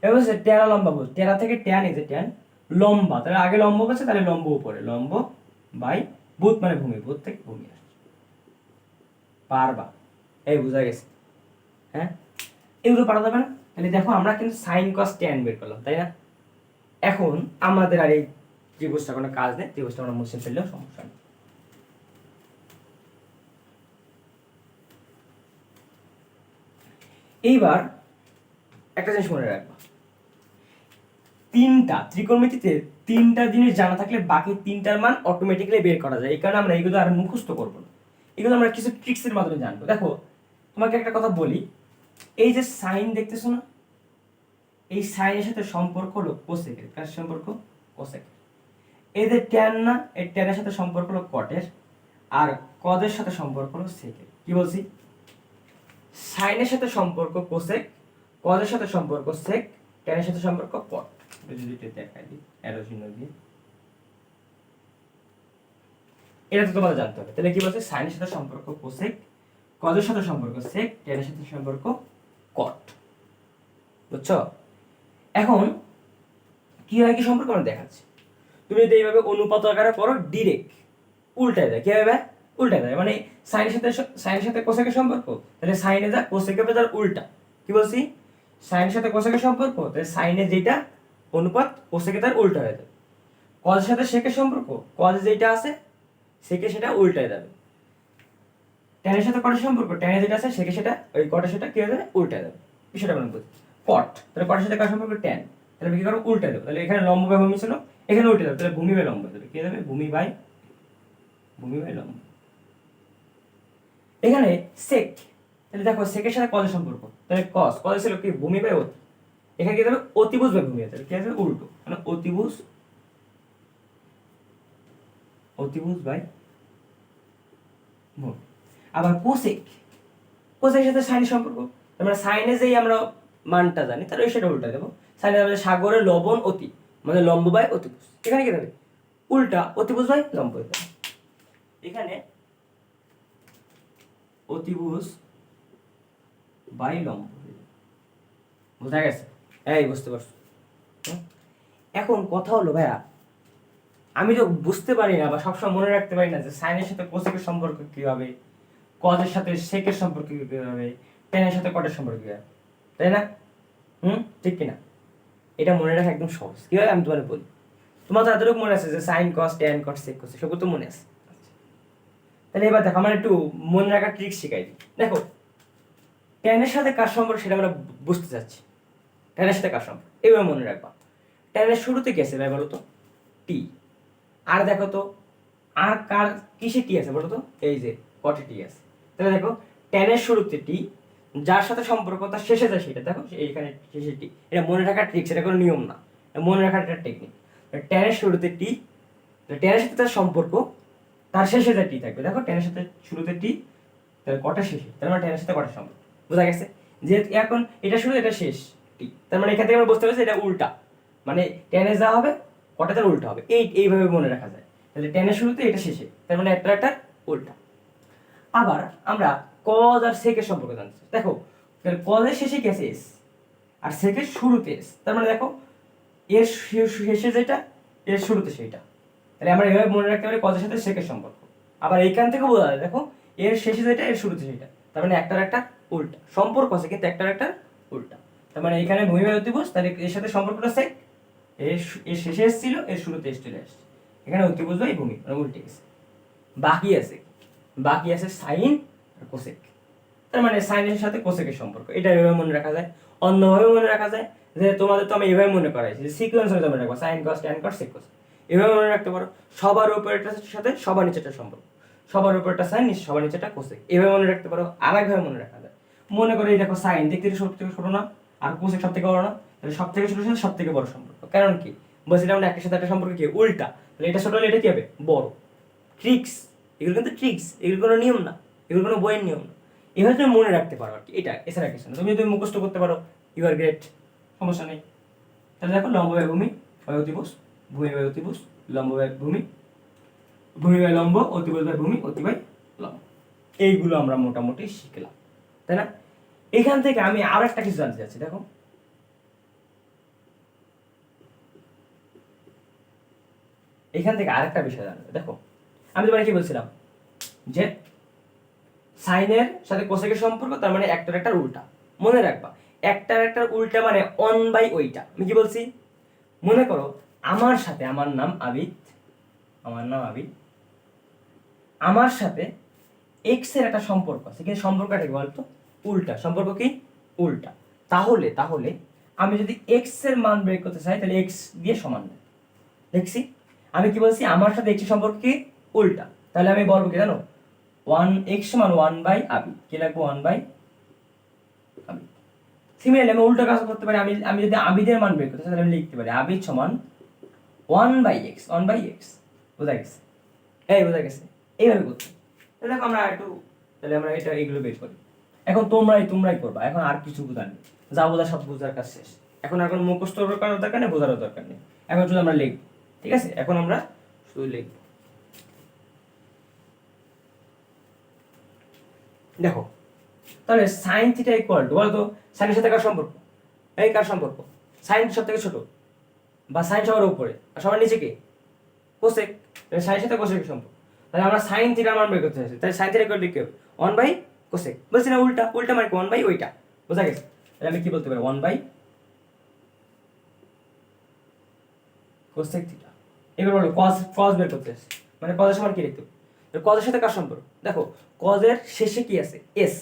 এবার টেরা লম্বা ভূত, টেরা থেকে ট্যান, এই যে ট্যান লম্বা, তাহলে আগে লম্ব আছে, তাহলে লম্ব উপরে, লম্ব বাই ভূত মানে ভূমি, ভূত থেকে ভূমি আসছে। পারবা? এই বোঝা গেছে? হ্যাঁ, এগুলো পারা যাবে না? তাহলে দেখো আমরা কিন্তু সাইন কস ট্যান বের করলাম, তাই না? এখন আমাদের আর এই ত্রিভুজটা কোনো কাজ নেই, ত্রিভুজটা আমরা মুছে ফেললেও সমস্যা নেই। এইবার একটা জিনিস মনে রাখবা, 3টা ত্রিকোণমিতিতে 3টা জিনিস জানা থাকলে বাকি 3টার মান অটোমেটিক্যালি বের করা যায়। এই কারণে আমরা এগুলো আর মুখস্থ করবো না, এগুলো আমরা কিছু ট্রিক্সের মাধ্যমে জানবো। দেখো তোমাকে একটা কথা বলি, এই যে সাইন দেখতেছো না, এই সাইনের সাথে সম্পর্ক হলো কোসেকের। কার সম্পর্ক? কোসেকের। এই যে ট্যান না, এই ট্যানের সাথে সম্পর্ক হলো কটের, আর কজের সাথে সম্পর্ক হলো সেকের। কি বলছি? সাইনের সাথে সম্পর্ক কোসেক, কজের সাথে সম্পর্ক সেক, ট্যানের সাথে সম্পর্ক কট। যদি এটা দেখাই দিই অ্যারো চিহ্ন দিয়ে, এটা তো তোমাদের জানতে হবে। তাহলে কি বলছে? সাইনের সাথে সম্পর্ক কোসেক, কজের সাথে সম্পর্ক সেক, ট্যানের সাথে সম্পর্ক কট। বুঝছো? এখন কি হয় কি সম্পর্ক আমরা দেখাচ্ছি। তুমি যদি এইভাবে অনুপাত আকারে করো, ডিরেক্ট উল্টায় যায়। কিভাবে? উল্টায় যায়, মানে সাইনের সাথে কোসেকের সম্পর্ক, তাহলে সাইনে যা কোসেকে তার উল্টা। কি বলছি? সাইনের সাথে কোসেকের সম্পর্ক, তাহলে সাইনে যেটা অনুপাত কোসেকে তার উল্টা হয়ে যাবে। কজের সাথে সেকের সম্পর্ক, কজে যেটা আছে সেকে সেটা উল্টায় যাবে। ট্যানের সাথে কটের সম্পর্ক, ট্যানে যেটা আছে সেকে সেটা ওই কটের সেটা কি হয়ে যাবে? উল্টায় যাবে। বিষয়টা মনে বুঝি। কট, তাহলে কটের সাথে কার সম্পর্ক? ট্যান, তাহলে কি করো? উল্টায় দেবো। তাহলে এখানে লম্ব বাই ভূমি ছিল, এখানে উল্টে যাবে, তাহলে ভূমি বাই লম্ব যাবে। কি যাবে? ভূমি বাই লম্ব। এখানে সেক, তাহলে দেখো সেকের সাথে কজের সম্পর্ক, তাহলে কজ ছিল কি? ভূমি বাই অতি। এখানে কি যাবে? অতিভুজ বাই ভূমি, তাহলে কি আসবে? উল্টো, মানে অতিভুজ বাই ভূমি। আবার কোসেকের সাথে সাইনের সম্পর্ক, আমরা সাইনে যেই আমরা মানটা জানি তাহলে সেটা উল্টা দেবো। সাইনে সাগরে লবণ অতি মানে লম্ব বাই অতিভুজ। এখানে কি থাকবে উল্টা অতিভুজ বাই লম্ব। এখানে অতিভুজ বাই লম্ব, বোঝা গেছে? এই বুঝতে পারছো? এখন কথা হলো ভাইয়া, আমি তো বুঝতে পারি না বা সবসময় মনে রাখতে পারি না যে সাইনের সাথে কোসেকের সম্পর্ক কি হবে, কজের সাথে সেকের সম্পর্ক কি হবে, টেনের সাথে কটের সম্পর্ক কি হবে, তাই না? ঠিক কিনা? এটা মনে রাখা একদম সহজ। কি হয় আমি তোমার বলি, তোমার তো এতটুকু মনে আছে যে সাইন কস ট্যান কট সেক কস, সেগুলো তো মনে আছে। তাহলে এবার দেখো আমার একটু মনে রাখার ট্রিক শিখাই দিই। দেখো ট্যানের সাথে কার সম্পর্ক সেটা আমরা বুঝতে চাচ্ছি। ট্যানের সাথে কার সম্পর্ক এবার মনে রাখবা। ট্যানের শুরুতে কি আছে ভাই বলো তো? টি। আর দেখো তো আর কার কিসে টি আছে বলো তো? এই যে কটে টি আছে। তাহলে দেখো ট্যানের শুরুতে টি, যার সাথে সম্পর্ক তার শেষে যায় সেটা দেখো এইখানে শেষে টি। এটা মনে রাখার ট্রিক, সেটা কোনো নিয়ম না, মনে রাখার একটা টেকনিক। ট্যানের শুরুতে টি, ট্যানের সাথে তার সম্পর্ক, তার শেষে যা টি থাকবে। দেখো ট্যানের সাথে শুরুতে টি, তাহলে কটা শেষে, তার মানে ট্যানের সাথে কটা সম্পর্ক, বোঝা গেছে? যেহেতু এখন এটা শুরু এটা শেষ টি, তার মানে এখান থেকে আমরা বুঝতে পারছি এটা উল্টা, মানে ট্যানে যা হবে কটা তার উল্টা হবে। এইভাবে মনে রাখা যায়। তাহলে ট্যানের শুরুতে এটা শেষে, তার মানে একটা উল্টা। আবার আমরা কজ আর সেকের সম্পর্ক জানছি। দেখো তাহলে কজের শেষে কি আছে এস, আর সেকের শুরুতে এস, তার মানে দেখো এর শেষে যেটা এর শুরুতে সেইটা। তাহলে আমরা এভাবে মনে রাখতে পারি কজের সাথে সেকের সম্পর্ক। আবার এইখান থেকে বোঝা যায় দেখো এর শেষে যেটা এর শুরুতে সেটা, তার মানে একটা উল্টা সম্পর্ক আছে, কিন্তু একটা উল্টা। তার মানে এখানে ভূমি বাই অতিভুজ, তাহলে এর সাথে সম্পর্কটা সেক, এর শেষে এসেছিল এর শুরুতে চলে আসছে। এখানে অতিভুজ বাই ভূমি মানে উল্টে গেছে। বাকি আছে সাইন আর কোসেক, তার মানে সাইনের সাথে কোসেকের সম্পর্ক। এটা এভাবে মনে রাখা যায়। অন্যভাবে মনে রাখা যায়, যে তোমাদের তো আমি এভাবে মনে করাইছি যে সিকোয়েন্স হয়ে মনে রাখবো, সাইন কস ট্যান কস সেক কস, এভাবে মনে রাখতে পারো। সবার উপরেরটার সাথে সবার নিচেটা সম্পর্ক, সবার উপরেরটা সাইন, সবার নিচেটা কোসেক, এভাবে মনে রাখতে পারো। আর একভাবে মনে রাখা যায়, মনে করে দেখো সাইন দেখতে সব থেকে ছোট না, আর কোসেক সব থেকে বড় না, তাহলে সব থেকে ছোট সাথে সব থেকে বড় সম্পর্ক। কারণ কি বলছিলাম না, একটা সাথে একটা সম্পর্ক কি উল্টা, তাহলে এটা ছোট হলে এটা কি হবে বড়। ট্রিক্স, এগুলো কিন্তু ট্রিক্স, এগুলো কোনো নিয়ম না, এগুলো কোনো বইয়ের নিয়ম না। এভাবে তুমি মনে রাখতে পারো আর কি, এটা এছাড়া কিছু না। তুমি যদি মুখস্থ করতে পারো ইউ আর গ্রেট, সমস্যা নেই। তাহলে দেখো লম্ব বাই ভূমি বাই অতিভুজ, ভূমি বাই অতিভুজ, লম্ব বাই ভূমি, ভূমি বাই লম্ব, অতিভুজ বাই ভূমি, অতি বাই লম্ব। এইগুলো আমরা মোটামুটি শিখলাম, তাই না? এখান থেকে আমি আর একটা কিছু জানতে চাচ্ছি। দেখো এখান থেকে আরেকটা বিষয় জানবে। দেখো আমি তোমার কি বলছিলাম যে সাইনের সাথে কোসেকের সম্পর্ক, তার মানে একটা উল্টা। মনে রাখবা একটা উল্টা মানে অন বাই ওইটা। আমি কি বলছি মনে করো, আমার সাথে, আমার নাম আবিদ, আমার সাথে এক্স এর একটা সম্পর্ক আছে, কিন্তু সম্পর্কটা কি বলতো উল্টা। সম্পর্ক কি উল্টা। তাহলে আমি যদি এক্স এর মান বের করতে চাই, তাহলে এক্স দিয়ে সমান দেখছি। আমি কি বলছি আমার সাথে এক্স এর সম্পর্ক কি উল্টা, তাহলে আমি বলবো কি জানো, ওয়ান এক্স সমান ওয়ান বাই আবিদ, কি লাগবে ওয়ান বাই আবিদ। সিমিলারলি আমি উল্টো কাজ করতে পারি। আমি যদি আবিদের মান বের করতে চাই, তাহলে আমি লিখতে পারি আবিদ সমান ওয়ান বাই এক্স, বোঝা গেছে? বোঝা গেছে? এইভাবে করতে। তাহলে দেখো আমরা একটু, তাহলে আমরা এগুলো বের করি। এখন তোমরাই করবা, এখন আর কিছু বোঝার নেই, যা বোঝা সব বোঝার কাজ শেষ। এখন আর কোনো মুখস্থ করার দরকার নেই, বোঝারও দরকার নেই। এখন শুধু আমরা লিখবো, ঠিক আছে? এখন আমরা শুধু লিখবো। দেখো তাহলে সাইন থিটা ইকুয়াল টু, বলো তো সাইনের সাথে কার সম্পর্ক? কার সম্পর্ক? সাইন সব থেকে ছোট, বা সাইন সবার উপরে আর সবার নিচে কি কোসেক, সাইনের সাথে কোসেকের সম্পর্ক। তাহলে আমরা সাইন থিটার মান বের করতে চাইছি, তাহলে সাইন থিটা ইকুয়াল টু কি হবে? One by cosec. বলছি না উল্টা মানে ওয়ান বাই ওইটা, বোঝা গেছে? তাহলে আমি কি বলতে পারি, ওয়ান বাই কোসেক থিটা। এবার বলো কজ বের করতে চাইছি, মানে কজের সমান কি লিখতে হবে? কজের সাথে কার সম্পর্ক? দেখো কজের শেষে কি আছে এস,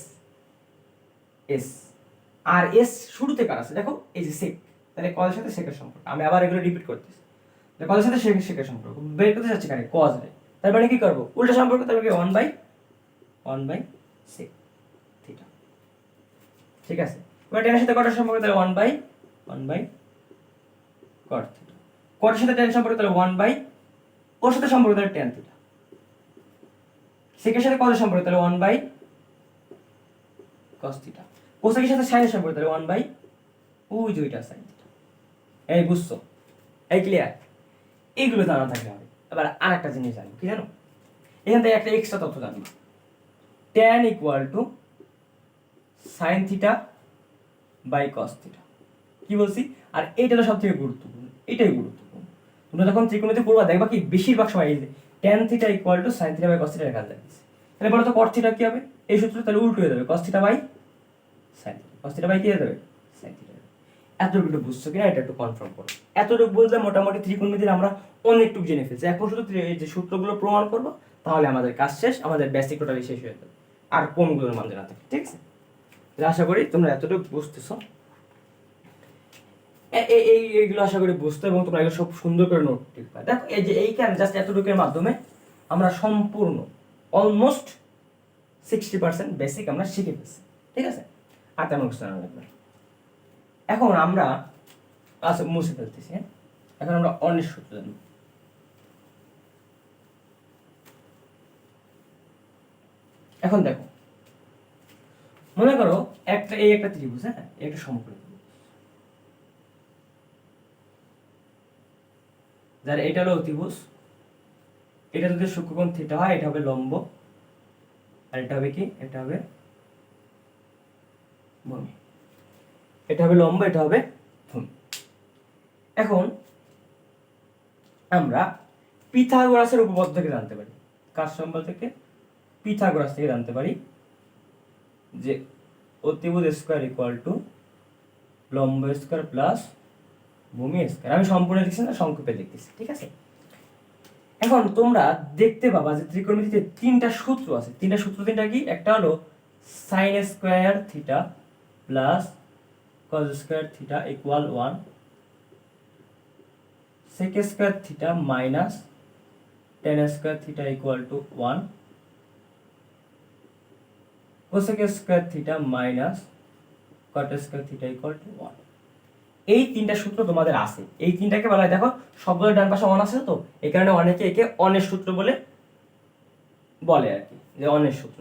আর এস শুরুতে কার আছে? দেখো এই যে সেক, তাহলে কজের সাথে সেকের সম্পর্ক। আমি আবার এগুলো রিপিট করতেছি, কজের সাথে সেকের সম্পর্ক বের করতে যাচ্ছি কারে কজ রে, তার মানে কি করবো উল্টা সম্পর্ক, তার মানে ওয়ান বাই সেক থিটা, ঠিক আছে? এবার টেনের সাথে কটার সম্পর্ক? তাহলে ওয়ান বাই কট থিটা। কটের সাথে টেন সম্পর্ক, তাহলে ওয়ান বাই ওর সাথে সম্পর্ক, তাহলে টেন থিটা। সেকের সাথে কজের সম্পর্ক? তাহলে ওয়ান বাই কস থিটা। কোসেকের সাথে সাইনের সম্পর্ক, তাহলে ওয়ান বাই ওই দুইটা সাইন থিটা। বুঝছো? এই ক্লিয়ার? এইগুলো জানা থাকলে হবে। এবার আর একটা জিনিস জানবো, কি জানো? এখান থেকে একটা এক্সট্রা তথ্য জানবো, tan equal to sine theta by cos theta. কি বলছি? আর এইটা তো সব থেকে গুরুত্বপূর্ণ, এটাই গুরুত্বপূর্ণ। তোমরা যখন ত্রিকোণমিতি করবা দেখবা কি বেশিরভাগ সময় এই যে tan theta equal to sine theta by cos theta লেখা যাচ্ছে। তাহলে বলো তো cot থিটা কি হবে? এই সূত্র তাহলে উল্টো হয়ে যাবে, cos theta by sine theta. cos theta by কি হয়ে যাবে? Sine theta. এতটুকু একটু বুঝছো কিনা এটা একটু কনফার্ম করো। এতটুকু বুঝলে মোটামুটি ত্রিকোণমিতির আমরা অনেকটুকু জেনে ফেলছি। এখন শুধু এই যে সূত্রগুলো প্রমাণ করবো, তাহলে আমাদের কাজ শেষ, আমাদের বেসিক টোটালি শেষ হয়ে যাবে। আর কোনগুলোর মান জানা থাকে, ঠিক আছে? আশা করি তোমরা এতটুকু বুঝতেছো। এইগুলো আশা করি বুঝতে, এবং তোমরা এগুলো সব সুন্দর করে নোট লিখবা। দেখো এই যে এইখানে জাস্ট এতটুকুর মাধ্যমে আমরা সম্পূর্ণ অলমোস্ট 60% বেসিক আমরা শিখে ফেলছি, ঠিক আছে? আর তেমন কিছু জানা লাগবে। এখন আমরা আচ্ছা মুছে ফেলতেছি, হ্যাঁ? এখন আমরা অনেক সূত্র জানব। এখন দেখো, মনে করো এই একটা ত্রিভুজ, হ্যাঁ, একটা সমকোণী ত্রিভুজ, যার এটা হলো অতিভুজ, এটা যদি সূক্ষ্মকোণ থিটা হয়, এটা হবে লম্ব, আর এটা হবে কি? এটা হবে ভূমি। এটা হবে লম্ব, এটা হবে ভূমি। এখন আমরা পিথাগোরাসের উপপাদ্য থেকে জানতে পারি। কার সম্বল থেকে? পিথাগোরাস থেকে জানতে পারি যে অতিভুজ স্কয়ার ইকুয়াল টু লম্ব স্কয়ার প্লাস ভূমি স্কয়ার। আমি সম্পূর্ণ লিখছি না, সংক্ষেপে লিখতেছি, ঠিক আছে? এখন তোমরা দেখতে পাবা যে ত্রিকোণমিতিতে তিনটা সূত্র আছে। তিনটা সূত্র কি? একটা হলো sine square theta plus cos square theta equal 1, sec square theta minus tan square theta equal to 1, cosec square theta minus cot square theta equal to 1। এই তিনটা সূত্র তোমাদের আছে। এই তিনটাকে বলা হয়, দেখো সবগুলো ডান পাশে অন আছে তো, এই কারণে অনেকে একে অনের সূত্র বলে বলে আর কি, যে অনের সূত্র।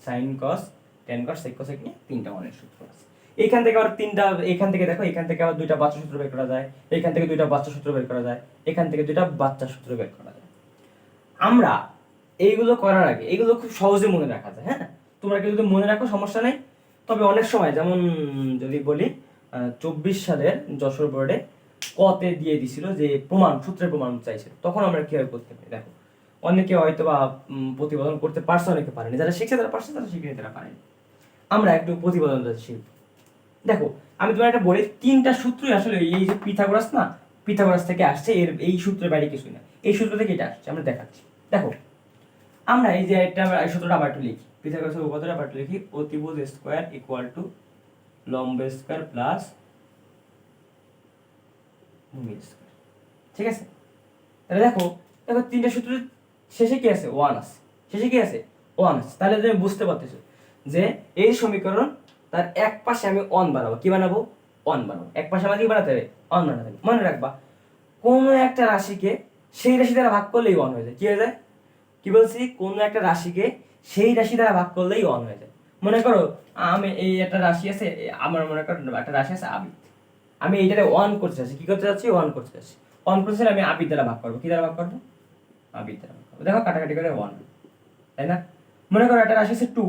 সাইন কস টেন কস সেক কোসেক নিয়ে তিনটা অনের সূত্র আছে। এইখান থেকে আবার তিনটা, এখান থেকে দেখো, এখান থেকে আবার দুইটা বাচ্চা সূত্র বের করা যায়, এখান থেকে দুইটা বাচ্চা সূত্র বের করা যায়, এখান থেকে দুইটা বাচ্চা সূত্র বের করা যায়। আমরা এইগুলো করার আগে এইগুলো খুব সহজে মনে রাখা যায়, হ্যাঁ? তোমরা কি যদি মনে রাখো সমস্যা নেই। তবে অনেক সময়, যেমন যদি বলি 24 সালের যশোর বোর্ডে কতে দিয়ে দিছিল যে প্রমাণ, সূত্রের প্রমাণ চাইছিল, তখন আমরা কিভাবে করতে পারি। দেখো অনেকে হয়তো বা প্রতিপাদন করতে পারছে, অনেকে পারেনি। যারা শিখছে তারা পারছে, যারা শিখেনি তারা পারেনি। আমরা একটু প্রতিপাদন শিখব। দেখো আমি তোমার একটা বলি, তিনটা সূত্রই আসলে এই যে পিথাগোরাস না, পিথাগোরাস থেকে আসছে। এর এই সূত্রের বাইরে কিছুই না, এই সূত্র থেকে এটা আসছে। আমরা দেখাচ্ছি। দেখো আমরা এই যে একটা এই সূত্রটা আবার একটু লিখি, পিথাগোরাসের উপপাদ্যটা আবার একটু লিখি। অতিভুজ স্কয়ার ইকুয়াল টু লম্ব স্কয়ার প্লাস ভূমি স্কয়ার, ঠিক আছে? তাহলে দেখো দেখো তিনটা সূত্রের শেষে কি আছে? 1 আছে। শেষে কি আছে? 1 আছে। তাহলে তুমি বুঝতে পারতেছো যে এই সমীকরণ, তার এক পাশে আমি 1 বানাবো। কি বানাবো? 1 বানাবো। এক পাশে আমাদের কি বানাতে হবে? 1 বানাতে হবে। মনে রাখবা, কোনো একটা রাশিকে সেই রাশি দ্বারা ভাগ করলেই 1 হয়ে যায়। কি হয়ে যায়? কি বলছি? কোনো একটা রাশিকে সেই রাশি দ্বারা ভাগ করলেই 1 হয়ে যায়। মনে করো আমি এই একটা রাশি আছে, আমার মনে করো একটা রাশি আছে আবিদ, আমি এইটারে 1 করতে চাচ্ছি। কি করতে চাচ্ছি? 1 করতে চাচ্ছি। 1 করতে চাইলে আমি আবিদ দ্বারা ভাগ করবো। কি দ্বারা ভাগ করবো? আবিদ দ্বারা ভাগ করবো। দেখো কাটাকাটি করে 1, তাই না? মনে করো একটা রাশি আছে 2,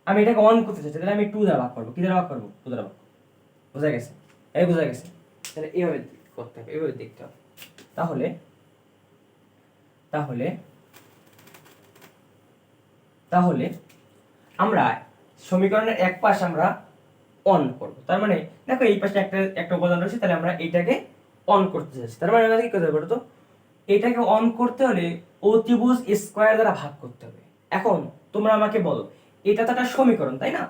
আমি এটাকে 1 করতে চাচ্ছি, তাহলে আমি 2 দ্বারা ভাগ করবো। কি দ্বারা ভাগ করবো? 2 দ্বারা ভাগ করবো। বোঝা গেছে? এই বোঝা গেছে? তাহলে এইভাবে করতে হবে, এইভাবে দেখতে হবে। তাহলে তাহলে তাহলে আমরা সমীকরণের এক পাশ আমরা অন করব। তার মানে দেখো এই পাশে একটা উপাদান রয়েছে, তাহলে আমরা এইটাকে অন করতে যাচ্ছি। তার মানে আমাদের কি করতে হবে বলো তো? এটাকে অন করতে হলে অতিভুজ স্কয়ার দ্বারা ভাগ করতে হবে। এখন তোমরা আমাকে বলো, এটা তো একটা সমীকরণ, তাই না?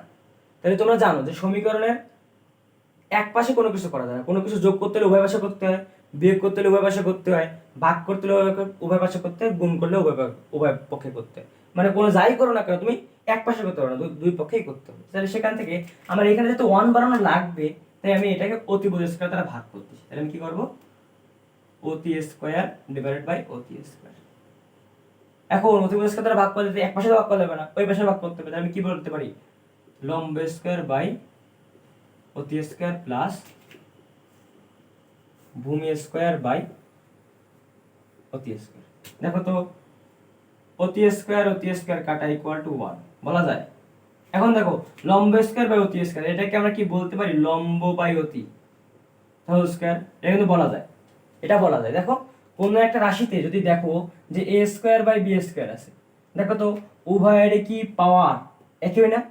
তাহলে তোমরা জানো যে সমীকরণের এক পাশে কোনো কিছু করা যায় না। কোনো কিছু যোগ করতে হলে উভয় পাশে করতে হয়, বিয়োগ করতে হলে উভয় পাশে করতে হয়, ভাগ করতে হলে উভয় পাশে করতে হয়, গুণ করলে উভয় পক্ষে করতে হয়। মানে কোনো যাই করো না কেন তুমি এক পাশে করতে পারো না, দুই পক্ষেই করতে হবে। তাহলে সেখান থেকে আমার এখানে যেহেতু 1 বানানো লাগবে, তাই আমি এটাকে অতিভুজ স্কয়ার দ্বারা ভাগ করতেছি। তাহলে আমি কি করব? অতি স্কয়ার ডিভাইডেড বাই অতি স্কয়ার। এখন অতিভুজ স্কয়ার দ্বারা ভাগ করলে এক পাশে ভাগ করলে হবে না, ওই পাশে ভাগ করতে হবে। তাহলে আমি কি বলতে পারি? লম্ব স্কয়ার বাই অতি স্কয়ার প্লাস ভূমি স্কোয়ার বাই অতি স্কোয়ার। দেখো তো অতি স্কোয়ার কাটা ইকুয়াল টু 1 বলা যায়। এখন দেখো লম্ব স্কোয়ার বাই অতি স্কোয়ার, এটাকে আমরা কি বলতে পারি, লম্ব বাই অতি হোল স্কোয়ার, এটা কিন্তু বলা যায়, এটা বলা যায়। দেখো কোন একটা রাশিতে যদি দেখো যে এ স্কোয়ার বাই বি স্কোয়ার আছে, দেখো তো উভয়েরই কি পাওয়ার একই হয় না?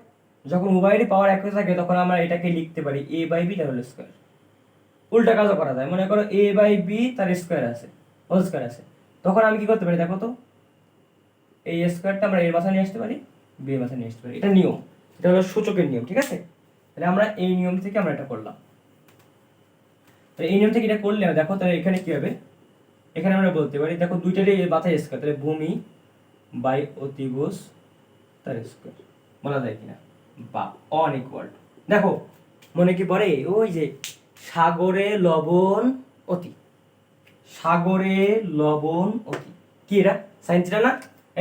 যখন উভয়েরই পাওয়ার একই থাকে তখন আমরা এটাকে লিখতে পারি এ বাই বি তার হোল স্কোয়ার। উল্টা কাজও করা যায়, মনে করো এ বাই বি তার স্কোয়ার আছে, হোল স্কোয়ার আছে, তখন আমি কি করতে পারি, দেখো তো এই স্কোয়ারটা আমরা এর মাথায় নিয়ে আসতে পারি, বি এর মাথায় নিয়ে আসতে পারি। এটা নিয়ম, এটা হলো সূচকের নিয়ম, ঠিক আছে? তাহলে আমরা এই নিয়ম থেকে আমরা এটা করলাম। তাহলে এই নিয়ম থেকে এটা করলে দেখো তাহলে এখানে কি হবে, এখানে আমরা বলতে পারি দেখো দুইটারই মাথায় স্কোয়ার, তাহলে ভূমি বাই অতিভুজ তার স্কোয়ার বলা যায় কিনা, বা অন ইকুয়াল টু, দেখো মনে কি পড়ে ওই যে সাগরে লবণ অতি, সাগরে লবণ অতি, কি এটা সাইন থিটা না?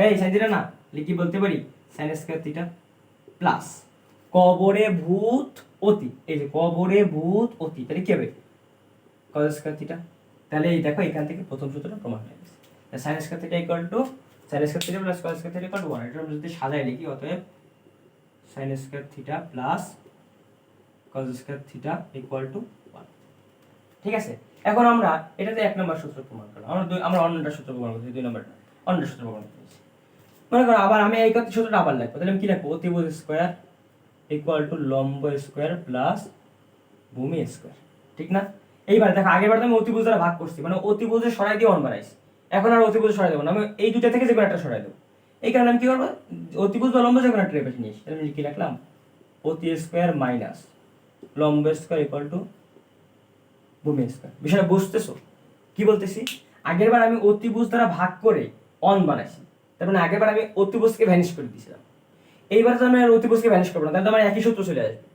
এই সাইন থিটা না, কি বলতে পারি সাইন স্কয়ার থিটা প্লাস কবরে ভূত অতি, এই যে কবরে ভূত অতি, তাহলে কি হবে কজ স্কয়ার থিটা। তাহলে এই দেখো এখান থেকে প্রথম সূত্রটা প্রমাণ হয়ে গেছে, sign square theta equal to sign square theta plus cos square theta equal to 1। এটা আমরা যদি সাজাই লিখি, অতএব sign square theta plus cos square theta equal to 1। ঠিক আছে, এখন আমরা এটাতে এক নম্বর সূত্র প্রমাণ করলাম, আমরা অন্যটা সূত্র প্রমাণ করছি, দুই নম্বরটা অন্য সূত্র প্রমাণ করছি। মনে করো আবার আমি এই কথা সূত্রটা আবার লিখবো, তাহলে আমি কি লিখবো, অতিভুজ স্কয়ার ইকুয়াল টু লম্ব স্কয়ার প্লাস ভূমি স্কয়ার, ঠিক না? এইবার দেখো আগের বার তো আমি অতিভুজ দ্বারা ভাগ করছি, মানে অতিভুজে সরাই দিয়ে অন বানাইছি, এখন আর অতিভুজ সরাই দেবো না, আমি এই দুইটা থেকে যে কোনো একটা সরাই দেবো। এই কারণে আমি কি করবো, অতিভুজ বা লম্ব যে কোনো একটা রেখে নিয়েছি, তাহলে আমি কি লিখলাম, অতি স্কয়ার মাইনাস লম্ব স্কয়ার ইকুয়াল টু ভূমি স্কয়ার। বিষয়টা বুঝতেছো কি বলতেছি? আগের বার আমি অতিভুজ দ্বারা ভাগ করে অন বানাইছি, তার মানে আগের বার আমি অতিভুজকে ভ্যানিশ করে দিয়েছিলাম, এইবার তো আমি আর অতিভুজকে ভ্যানিশ করবো না, তাহলে আমার একই সূত্র চলে আসবে।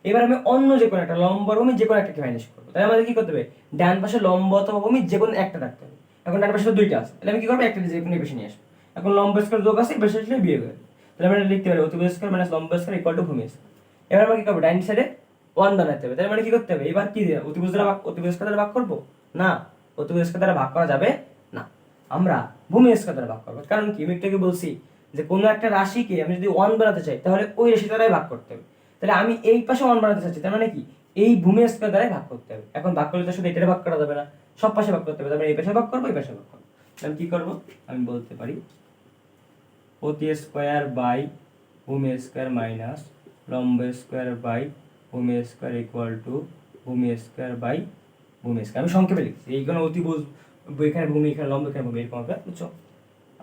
এবার আমি অন্য যে কোনো একটা লম্ব ভূমি যে কোনো একটাকে ভ্যানিশ করবো, তাহলে আমাদের কি করতে হবে, ডান পাশে লম্ব অথবা ভূমি যে কোনো একটা রাখতে হবে। এখন ডান পাশে দুইটা আছে, তাহলে আমি কি করবো, একটা যে কোনো বেশি নিয়ে আসবো। এখন লম্ব স্কয়ার যোগ আছে, বেশি আসলে বিয়োগ হবে, তাহলে আমরা লিখতে পারি অতিভুজ স্কয়ার মাইনাস লম্ব স্কয়ার ইকুয়াল টু ভূমি স্কয়ার। এবার আমরা কি করবো, ডান সাইডে ওয়ান বানাতে হবে, তাহলে মানে কি করতে হবে, এবার কি অতিভুজ দ্বারা অতিভুজ স্কয়ার দ্বারা ভাগ করবো না, অতিভুজ স্কয়ার দ্বারা ভাগ করা যাবে না, আমরা ভূমি স্কয়ার দ্বারা ভাগ করবো। কারণ কি, আমি একটু বলছি যে কোনো একটা রাশিকে আমি যদি ওয়ান বানাতে চাই তাহলে ওই রাশি দ্বারাই ভাগ করতে হবে, তাহলে আমি এই পাশে ওয়ান বানাতে চাচ্ছি, তার মানে কি এই ভূমি স্কয়ার দ্বারাই ভাগ করতে হবে। এখন ভাগ করলে তো শুধু এটারে ভাগ করা যাবে না, সব পাশে ভাগ করতে হবে, তারপরে এই পাশে ভাগ করবো, এই পাশে ভাগ করবো। আমি কি করবো, আমি বলতে পারি অতি স্কয়ার বাই ভূমি স্কয়ার মাইনাস লম্ব স্কয়ার বাই ভূমি স্কয়ার ইকুয়াল টু ভূমি স্কয়ার বাই ভূমি স্কয়ার। আমি সংক্ষেপে লিখছি, এইখানে অতিভুজ, এখানে ভূমি, এখানে লম্ব, এখানে ভূমি, এরকম হবে, বুঝছো?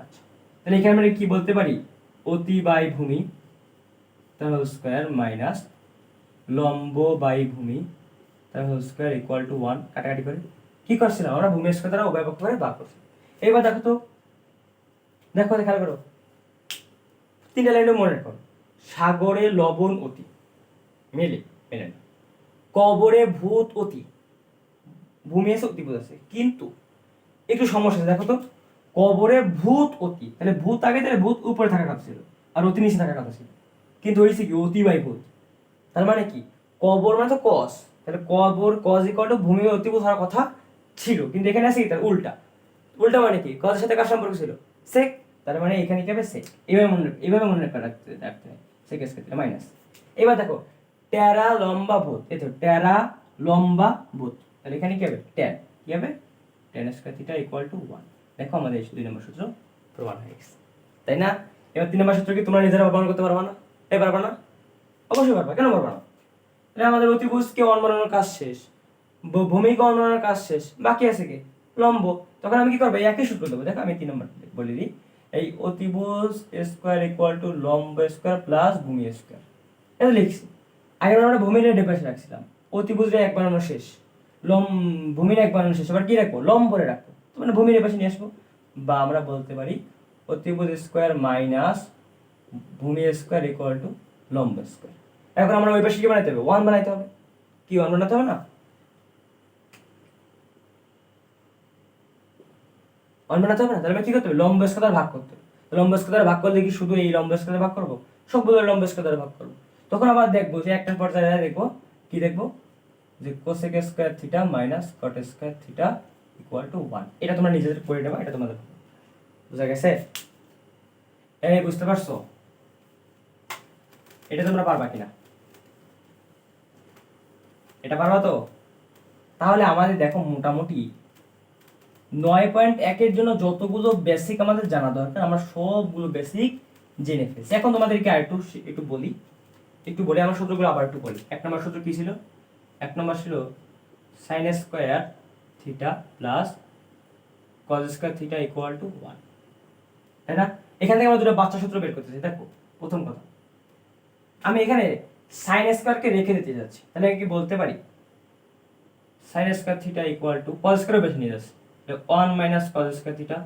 আচ্ছা, তাহলে এখানে আমরা কি বলতে পারি, অতি বাই ভূমি তার হোল স্কয়ার মাইনাস লম্ব বাই ভূমি তার হোল স্কয়ার ইকুয়াল টু 1। কাটাকাটি করে কি করছিলাম আমরা, ভূমি স্কয়ার দ্বারা উভয় পক্ষ করে ভাগ করছি। এবার দেখো তো, দেখো খেয়াল করো, তিনটা লাইনে মনে রাখো, সাগরে লবণ অতি মেলে মেলে না, কবরে ভূত অতি, ভূমি আছে অতিভুজ আছে, কিন্তু একটু সমস্যা আছে, দেখো তো কবরে ভূত অতি, তাহলে ভূত আগে, তাহলে ভূত উপরে থাকার কথা ছিল আর অতি নিচে থাকার কথা ছিল, কিন্তু হয়েছে কি অতি বাই ভূত, তার মানে কি কবর মানে তো কস, তাহলে কবর কজ ইকুয়াল টু ভূমি অতিভুজ হওয়ার কথা ছিল, কিন্তু এখানে আছে কি তার উল্টা, উল্টা মানে কি কজের সাথে কার সম্পর্ক ছিল, সেক, তার মানে এখানে কি হবে সেক, এইভাবে মনে রাখতে হয়, সেক স্কয়ার মাইনাস। এবার দেখো টেরা লম্বা ভূত, এই তো টেরা লম্বা ভূত, তাহলে এখানে কি হবে ট্যান, কি হবে tan square theta equal to 1। দেখো আমাদের 2 নম্বর সূত্র প্রমাণ হয়ে গেছে, তাই না? এবার 3 নম্বর সূত্র কি তোমরা নিজেরা প্রমাণ করতে পারবা না? পারবা না? অবশ্যই পারবা, কেন পারবা না? তাহলে আমাদের অতিভুজকে ওয়ান বানানোর কাজ শেষ, ভূমিকে ওয়ান বানানোর কাজ শেষ, বাকি আছে কি লম্ব। তখন আমি কি করবো, একই সূত্র দেবো। দেখো আমি 3 নম্বর বলে দিই, এই অতিভুজ স্কয়ার ইকুয়াল টু লম্ব স্কয়ার প্লাস ভূমি স্কয়ার, এটা লিখছি। আগে আমরা ভূমির ডেপাশে রাখছিলাম, অতিভুজের এক বানানো শেষ, ভূমির এক বানানো শেষ, এবার কি রাখবো, লম্বরে রাখবো, তো মানে ভূমির এপাশে নিয়ে আসবো, বা আমরা বলতে পারি অতিভুজ স্কয়ার মাইনাস ভূমি স্কয়ার ইকুয়াল টু লম্ব স্কয়ার। এখন আমরা ওই পাশে কি বানাইতে হবে, ওয়ান বানাইতে হবে, কি ওয়ান বানাতে হবে না, ওয়ান বানাতে হবে না, তাহলে কি করতে হবে, লম্ব স্কয়ার দ্বারা ভাগ করতে হবে। লম্ব স্কয়ার দ্বারা ভাগ করলে কি শুধু এই লম্ব স্কয়ার দ্বারা ভাগ করবো, সবগুলো লম্ব স্কয়ার দ্বারা ভাগ করবো। তখন আবার দেখবো যে একটা পর্যায়ে দেখবো কি দেখবো, যে cosec square theta minus cot square theta equal to 1। এটা তোমরা নিজেদের করে নেবা, এটা তোমাদের বুঝা গেছে? এই বুঝতে পারছো? এটা তোমরা পারবা কিনা? এটা পারবা তো? তাহলে আমাদের দেখো মোটামুটি 9.1 এর জন্য যতগুলো বেসিক আমাদের জানা দরকার আমরা সবগুলো বেসিক জেনে ফেলছি। এখন তোমাদেরকে আরেকটু একটু বলি আমরা সূত্রগুলো আবার একটু বলি। 1 নম্বর সূত্র কি ছিল? 1 নম্বর ছিল sin square theta plus cos square theta equal to 1, তাই না? এখান থেকে আমরা দুটো বাচ্চা সূত্র বের করতেছি। দেখো প্রথম কথা, আমি এখানে sin স্কয়ারকে রেখে দিতে যাচ্ছি, তাহলে কি বলতে পারি sin square theta equal two cos square বেশি নিয়ে যাচ্ছি 1 মাইনাস cos স্কয়ার থিটা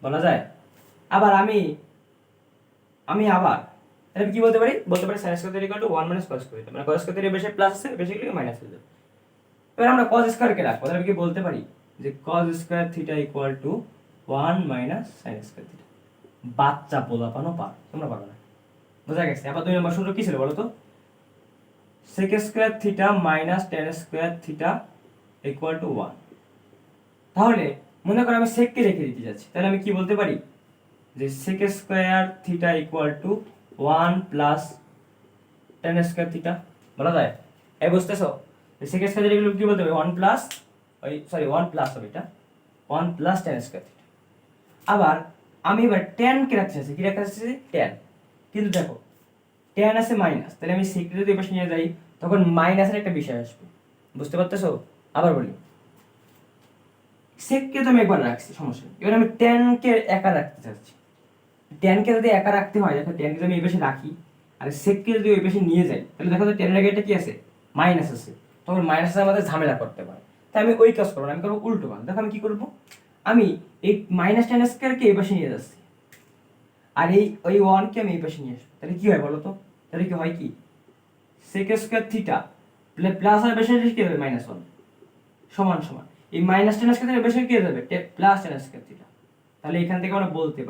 বলা যায়। আবার আমি আবার তাহলে কি বলতে পারি sin square theta equal to 1 minus cos square theta, মানে cos স্কয়ার থিটা বেশি প্লাস আছে, বেশি গেলে মাইনাস হয়ে যাবে। এবার আমরা cos স্কয়ারকে রাখবো, তাহলে কি বলতে পারি যে cos square theta equal to 1 minus sin square theta. বাচ্চা পোলাপানো পার, তোমরা পারো না, বোঝা গেছে? আবার 2 নম্বর সূত্র কি ছিল বলো তো? sec square theta minus tan square theta equal to 1। তাহলে মনে করো আমি sec কে রেখে দিতে যাচ্ছি, তাহলে আমি কি বলতে পারি যে sec square theta equal to 1 plus tan square theta বলা যায়। এই বুঝতেছো? sec স্কয়ার থিটা কি বলতে হবে 1 প্লাস 1 প্লাস হবে এটা 1 প্লাস tan স্কয়ার থিটা। আবার আমি এবার tan কে রাখতে চাচ্ছি, কি রাখতে চাচ্ছি? tan। কিন্তু দেখো tan আছে মাইনাস, তাহলে আমি sec যদি এই পাশে নিয়ে যাই তখন মাইনাসের একটা বিষয় আসবে, বুঝতে পারতেছো? আবার বলি, sec কে তো আমি একবার রাখছি, সমস্যা নেই। এবার আমি tan কে একা রাখতে চাচ্ছি। tan কে যদি একা রাখতে হয়, দেখো tan কে যদি আমি এই পাশে রাখি আর sec কে যদি ওই পাশে নিয়ে যাই, তাহলে দেখো tan এর আগে এটা কি আছে? মাইনাস আছে, তখন মাইনাসে আমাদের ঝামেলা করতে পারে। তাই আমি ওই কাজ করব না, আমি করব উল্টো কাজ। দেখো আমি কি করব, আমি এই মাইনাস tan স্কয়ার কে এই পাশে নিয়ে যাচ্ছি আর ওই 1 কে আমি এই পাশে নিয়ে আসবো, তাহলে কি হয় বলো তো? তাহলে কি হয়, কি sec স্কয়ার থিটা প্লাস আর বেশি কি হবে মাইনাস 1 সমান সমান এই মাইনাস tan স্কয়ার থিটা বেশি কি হয়ে যাবে প্লাস tan স্কয়ার থিটা। তাহলে এখান থেকে আমরা বলতে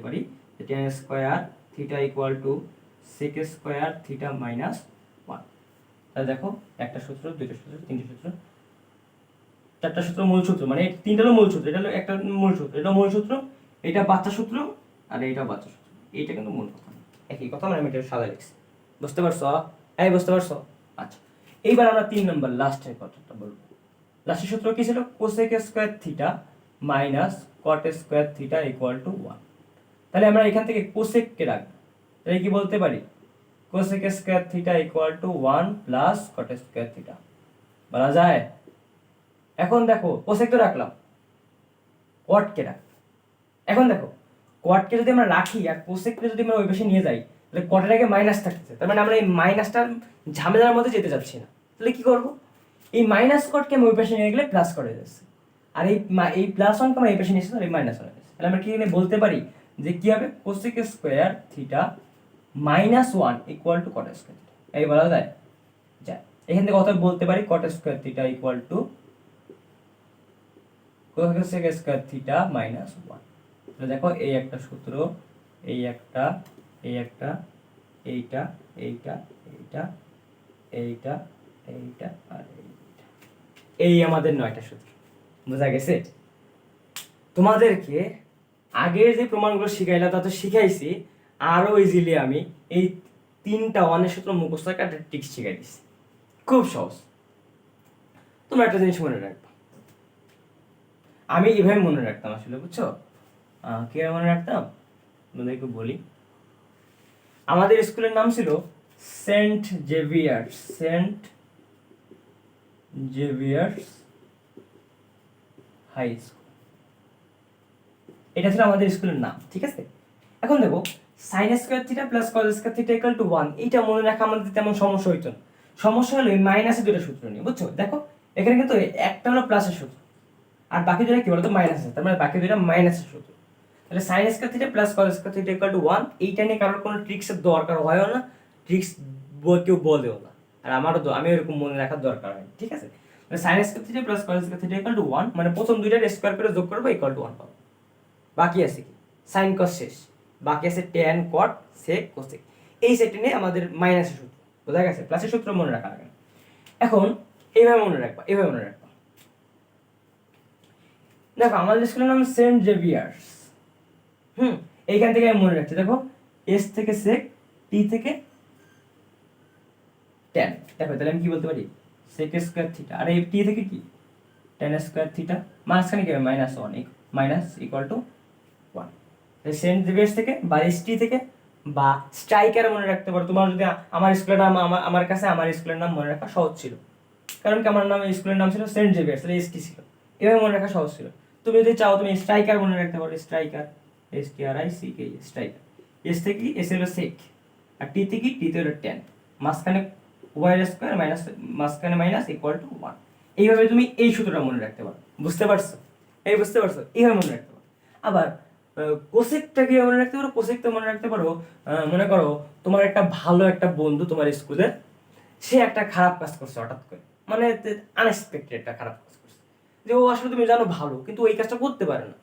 পারি যে tan square theta equal two sec square theta minus 1। তাহলে দেখো একটা সূত্র, দুইটা সূত্র, তিনটা সূত্র, চারটা সূত্র, মূল সূত্র, মানে তিনটা হলো মূল সূত্র, এটা হলো একটা মূল সূত্র, এটা মূল সূত্র, এটা বাচ্চা সূত্র আর এইটা বাচ্চা সূত্র, এইটা কিন্তু মূল কথা না, একই কথা, মানে আমি এটা সাদা লিখছি। বুঝতে পারছো? এই বুঝতে পারছো? আচ্ছা, এইবার আমরা 3 নম্বর লাস্টের কথাটা বলবো। লাস্টের সূত্র কি ছিল? Cosec square theta minus cot square theta equal to 1। তাহলে আমরা এখান থেকে কোসেক কে রাখবো, তাহলে কি বলতে পারি cosec square theta equal to 1 plus cot square theta বলা যায়। এখন দেখো কোসেক তো রাখলাম, কট কে রাখ। এখন দেখো কট কে যদি আমরা রাখি আর কোসেক কে যদি আমরা ওই পাশে নিয়ে যাই, তাহলে কটের আগে মাইনাস থাকতেছে, তার মানে আমরা এই মাইনাসটার ঝামেলার মধ্যে যেতে চাচ্ছি না। তাহলে কি করব, এই মাইনাস কটকে আমি ওই পাশে নিয়ে গেলে প্লাস করে যাচ্ছে, আর এই প্লাস 1 কে আমরা এই পাশে নিয়ে এসেছি, তাহলে মাইনাস হয়ে গেছে। তাহলে আমরা কি এখানে বলতে পারি যে কি হবে cosec square theta minus 1 equal two কট স্কয়ার থিটা, এই বলা যায়। এখান থেকে কত বলতে পারি কট square theta equal two cosec square theta minus 1। তাহলে দেখো এই একটা সূত্র, এই একটা, এই একটা, এইটা, এইটা, এইটা, এইটা, এইটা আর এইটা, এই আমাদের 9টা সূত্র। বোঝা গেছে? তোমাদেরকে আগের যে প্রমাণগুলো শিখাইলাম তা তো শিখাইছি, আরো ইজিলি আমি এই 3টা 1 সূত্র মুখস্থ একটা ট্রিক্স শিখাই দিচ্ছি, খুব সহজ। তোমরা একটা জিনিস মনে রাখবা, আমি এভাবে মনে রাখতাম আসলে, বুঝছো? কিভাবে মনে রাখতাম তোমাদেরকে বলি। আমাদের স্কুলের নাম ছিল সেন্ট জেভিয়ার্স হাই স্কুল, এটা ছিল আমাদের স্কুলের নাম, ঠিক আছে? এখন দেখো sin square theta plus cos square theta equal to 1, এইটা মনে রাখা আমাদের তেমন সমস্যা হইতো না। সমস্যা হলো এই মাইনাসের দুটো সূত্র নিয়ে, বুঝছো? দেখো এখানে কিন্তু একটা হলো প্লাসের সূত্র আর বাকি দুটো কি বলতো মাইনাসের, তার মানে বাকি দুটো মাইনাসের সূত্র। তাহলে sin square theta plus cos square theta equal to 1, এইটা নিয়ে কারোর কোনো ট্রিক্সের দরকার হয়ও না, ট্রিক্স কেউ বলেও না, আর আমারও তো আমি এরকম মনে রাখার দরকার হয়, ঠিক আছে? মানে sin square theta plus cos square theta equal to 1, মানে প্রথম দুইটার স্কয়ার করে যোগ করব ইকুয়াল টু 1 পাবো। বাকি আছে কি sin cos শেষ, বাকি আছে tan cot sec cosec, এই সেটটি নিয়ে আমাদের মাইনাসের সূত্র, বোঝা গেছে? প্লাসের সূত্র মনে রাখা লাগে। এখন এইভাবে মনে রাখবা, এইভাবে মনে রাখবা। দেখো আমাদের স্কুলের নাম সেন্ট জেভিয়ার্স। এইখান থেকে আমি মনে রাখছি, দেখো এস থেকে সেক, টি থেকে ট্যান। দেখো তাহলে আমি কি বলতে পারি, সেক স্কোয়ার থিটা, আর এই টি থেকে কি ট্যান স্কোয়ার থিটা, মাঝখানে কি হবে -1 minus equal to 1। Saint Xavier's থেকে বা এসটি থেকে বা স্ট্রাইকার মনে রাখতে পারো। তোমার যদি আমার স্কুলের নাম, আমার কাছে আমার স্কুলের নাম মনে রাখা সহজ ছিল, কারণ কি আমার নাম, স্কুলের নাম ছিল সেন্ট জেভিয়ার্স, তাহলে এসটি ছিল, এভাবে মনে রাখা সহজ ছিল। তুমি যদি চাও তুমি স্ট্রাইকার মনে রাখতে পারো, স্ট্রাইকার, STRICK, স্ট্রাইকার। এস থেকে এস হলো সেক, আর টি থেকে টি হলো ট্যান, মাঝখানে ওয়াই স্কোয়ার মাইনাস, মাঝখানে মাইনাস ইকুয়াল টু 1। এইভাবে তুমি এই সূত্রটা মনে রাখতে পারো। বুঝতে পারছো? বুঝতে পারছো? এইভাবে মনে রাখতে পারো। আবার কোসেকটা কি মনে রাখতে পারো? কোসেকটা মনে রাখতে পারো, মনে করো তোমার একটা ভালো একটা বন্ধু তোমার স্কুলের, সে একটা খারাপ কাজ করছে হঠাৎ করে, মানে আনএক্সপেক্টেড একটা খারাপ কাজ করছে, যে ও আসলে তুমি জানো ভালো, কিন্তু ওই কাজটা করতে পারে না,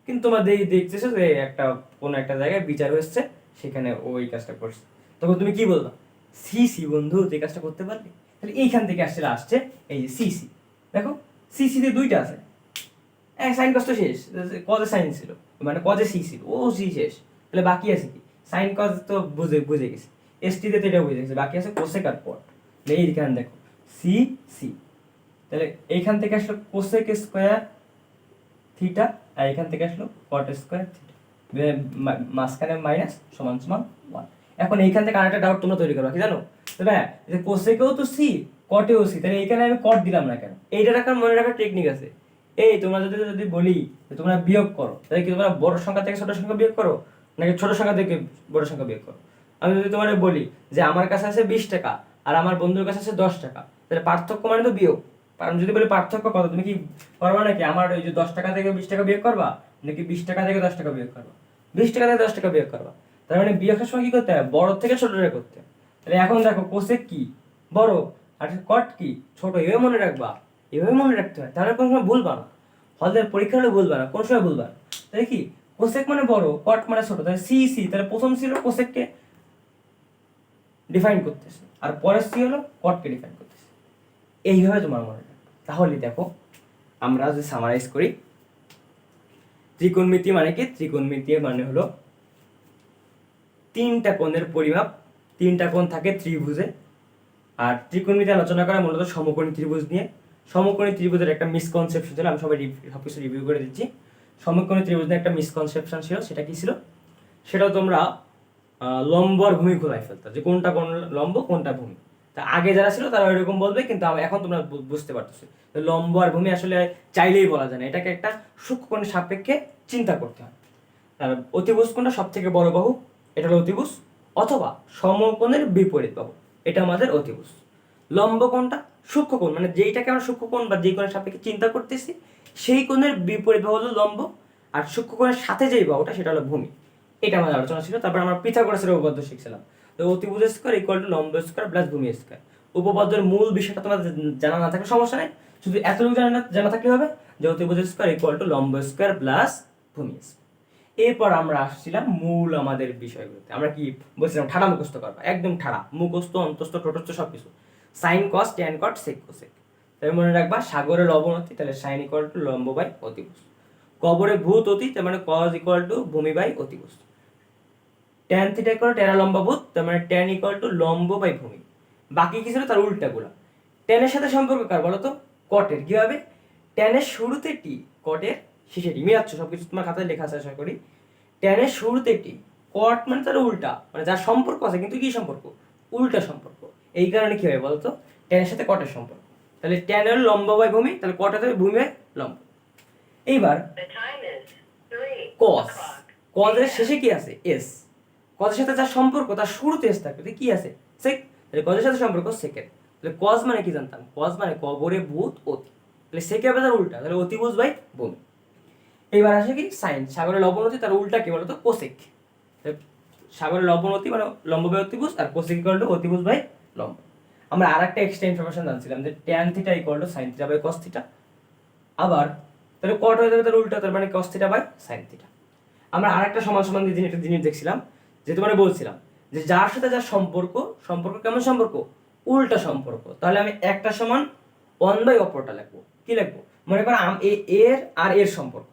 কিন্তু তোমার দেখতেছো যে একটা কোনো একটা জায়গায় বিচার হচ্ছে, সেখানে ও এই কাজটা করছে। তখন তুমি কি বলবা? সি বন্ধু, তুই এই কাজটা করতে পারলি। তাহলে এইখান থেকে আসছে এই যে সি। দেখো সি তে দুইটা আছে, সাইন কস তো শেষ, কজে সাইন ছিল, মানে কজে সি ছিল, ও সি শেষ, তাহলে বাকি আছে কি সাইন কজ, তো বুঝে গেছি। এসটি তে এটা বুঝে গেছে, বাকি আছে কোসেক আর কট। এইখানে দেখো সি, তাহলে এইখান থেকে আসলো কোসেক স্কোয়ার থিটা, আর এখান থেকে আসলো কট স্কোয়ার থিটা, মাঝখানে মাইনাস সমান সমান 1। এখন এইখান থেকে আরেকটা ডাউট তোমরা তৈরি করো, কি জানো? হ্যাঁ, যে কোসেকেও তো সি, কটেও সি, তাহলে এইখানে আমি কট দিলাম না কেন? এইটা রাখার মনে রাখার টেকনিক আছে। তোমরা যদি বলি যে তোমরা বিয়োগ করো, তাহলে কি তোমরা বড় সংখ্যা থেকে ছোট সংখ্যা বিয়োগ করো, নাকি ছোট সংখ্যা থেকে বড় সংখ্যা বিয়োগ করো? আমি যদি তোমার বলি যে আমার কাছে আছে 20 টাকা আর আমার বন্ধুর কাছে আছে 10 টাকা, তাহলে পার্থক্য মানে তো বিয়োগ। আমি যদি বলি পার্থক্য কত, তুমি কি করবা নাকি আমার ওই যে 10 টাকা থেকে 20 টাকা বিয়োগ করবা, নাকি 20 টাকা থেকে 10 টাকা বিয়োগ করবা? 20 টাকা থেকে 10 টাকা বিয়োগ করবা। তার মানে বিয়োগের সময় কি করতে হয়, বড় থেকে ছোটটা করতে হয়। তাহলে এখন দেখো কোসেক কি বড় আর কট কি ছোট, এভাবে মনে রাখবা, এভাবে মনে রাখতে হয়, তাহলে কোনো সময় ভুলবা না। হলের পরীক্ষা হলে ভুলবা না, কোন সময় ভুলবা না। তাহলে কি কোসেক মানে বড়, কট মানে ছোট, তাহলে সি, তাহলে প্রথম সি হলো কোসেককে ডিফাইন করতেছে, আর পরের সি হলো কটকে ডিফাইন করতেছে। এইভাবে তোমার মনে রাখবে। তাহলে দেখো আমরা যদি সামারাইজ করি, ত্রিকোণমিতি মানে কি? ত্রিকোণমিতি মানে হলো তিনটা কোণের পরিমাপ। তিনটা কোণ থাকে ত্রিভুজে, আর ত্রিকোণমিতি আলোচনা করা মূলত সমকোণী ত্রিভুজ নিয়ে। সমকোণী ত্রিভুজের একটা মিসকনসেপশন ছিল, আমি সবকিছু রিভিউ করে দিচ্ছি। সমকোণী ত্রিভুজ নিয়ে একটা মিসকনসেপশন ছিল, সেটা কি ছিল? সেটাও তোমরা লম্ব আর ভূমি খোলাই ফেলতো, যে কোনটা কোন লম্ব কোনটা ভূমি। তা আগে যারা ছিল তারা ওইরকম বলবে, কিন্তু এখন তোমরা বুঝতে পারতেছো লম্ব আর ভূমি আসলে চাইলেই বলা যায় না, এটাকে একটা সূক্ষ্মকোণের সাপেক্ষে চিন্তা করতে হয়। আর অতিভুজ কোণটা সব থেকে বড় বাহু, এটা হলো অতিভুজ, অথবা সমকোণের বিপরীত বাহু, এটা আমাদের অতিভুজ। লম্ব কোণটা সূক্ষ্মকোণ, মানে যেইটাকে আমরা সূক্ষ্মকোণ বা যে কোণের সাপেক্ষে চিন্তা করতেছি সেই কোণের বিপরীত বাহু হলো লম্ব, আর সূক্ষ্মকোণের সাথে যেই বাহুটা সেটা হলো ভূমি। এটা আমাদের আলোচনা ছিল। তারপর আমরা পিথাগোরাসের উপপাদ্য শিখছিলাম, তো অতিভুজ স্কয়ার ইকুয়াল টু লম্ব স্কয়ার প্লাস ভূমি স্কয়ার। উপপাদ্যের মূল বিষয়টা তোমাদের জানা না থাকলে সমস্যা নেই, শুধু এতটুকু জানা থাকলে হবে যে অতিভুজ স্কয়ার ইকুয়াল টু লম্ব স্কয়ার প্লাস ভূমি স্কয়ার। এরপর আমরা আসছিলাম মূল আমাদের বিষয়গুলোতে। আমরা কি বলছিলাম? ঠাড়া মুখস্থ করবা, একদম ঠাড়া মুখস্থ, অন্তস্থ, টোটস্থ সবকিছু। Sine cos, tan cot, sec cosec. তাহলে মনে রাখবা সাগরের অবনতি, তাহলে সাইন ইকুয়াল টু লম্ব বাই অতিভুজ। কবরে ভূত অতি, তার মানে কজ ইকুয়াল টু ভূমি বাই অতিভুজ। Tan theta equal to tan লম্ব ভূত, তার মানে ট্যান ইকুয়াল টু লম্ব বাই ভূমি। বাকি কি ছিল তার উল্টাগুলো। ট্যানের সাথে সম্পর্ক কার বলো তো? কটের। কিভাবে? ট্যানের শুরুতে টি, কটের শেষে টি। মিলাচ্ছ সবকিছু, তোমার খাতায় লেখা আছে আশা করি। ট্যানের শুরুতে টি, কট মানে তার উল্টা, মানে যার সম্পর্ক আছে কিন্তু কি সম্পর্ক? উল্টা সম্পর্ক। এই কারণে কি হবে বলতো? ট্যানের সাথে কটের সম্পর্ক। তাহলে ট্যান হলো লম্ব বাই ভূমি, তাহলে কট হবে ভূমি বাই লম্ব। এইবার কস, কজের শেষে কি আছে? এস। কজের সাথে যার সম্পর্ক তার শুরুতে এস থাকবে, কি আছে? সেক। তাহলে কজের সাথে সম্পর্ক সেকের। তাহলে কজ মানে কি জানতাম? কজ মানে কবরে ভূত অতি, তাহলে সেকে হবে তার উল্টা, তাহলে অতিভুজ বাই ভূমি। এইবার আসে কি? সাইন। সাগরের লবণতি, তার উল্টা কি বলতো? কোসেক। সাগরের লবণতি মানে লম্ব বাই অতিভুজ, আর কোসেক ইকুয়াল টু অতিভুজ বাই লম্ব। আমরা আরেকটা এক্সট্রা ইনফরমেশন জানছিলাম যে tan theta equal to sine theta by cos theta. আবার তাহলে কট হয়ে যাবে তার উল্টা, তার মানে cos theta by sine theta. আমরা আরেকটা সমান সমান দিয়ে একটা জিনিস দেখছিলাম, যে তোমার বলছিলাম যে যার সাথে যার সম্পর্ক, সম্পর্ক কেমন সম্পর্ক? উল্টা সম্পর্ক, তাহলে আমি একটা সমান 1/, অপরটা লিখবো। কি লিখবো? মনে করো এর আর এর সম্পর্ক,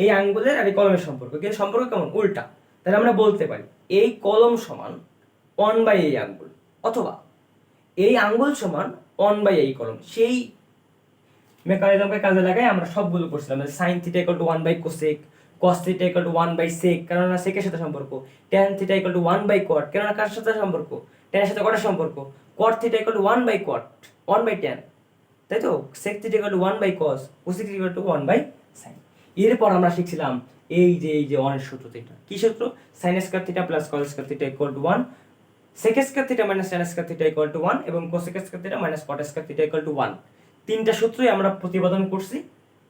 এই আঙ্গুলের আর এই কলমের সম্পর্ক, কিন্তু সম্পর্ক কেমন? উল্টা। তাহলে আমরা বলতে পারি এই কলম সমান 1/, এই আঙ্গুল, অথবা এই আঙ্গুল সমান 1/, এই কলম। সেই মেকানিজমকে কাজে লাগাই আমরা সবগুলো করছিলাম। Sine theta equal to 1/, cosec, cos theta equal to 1/, sec, কেননা সেকের সাথে সম্পর্ক, tan theta equal to 1/, cot, কেননা কার সাথে সম্পর্ক? ট্যানের সাথে কটের সম্পর্ক, cot theta equal to 1/, cot, 1/, tan, তাই তো? Sec theta equal to 1/, cos, cosec theta equal to 1/, sine. এরপর আমরা শিখছিলাম এই যে অনের সূত্র, থিটা কি সূত্র? Sine square theta plus cos square theta equal to 1, sec square theta minus tan square theta equal to 1, এবং cosec square theta minus cot square theta equal to 1। তিনটা সূত্রই আমরা প্রতিপাদন করছি,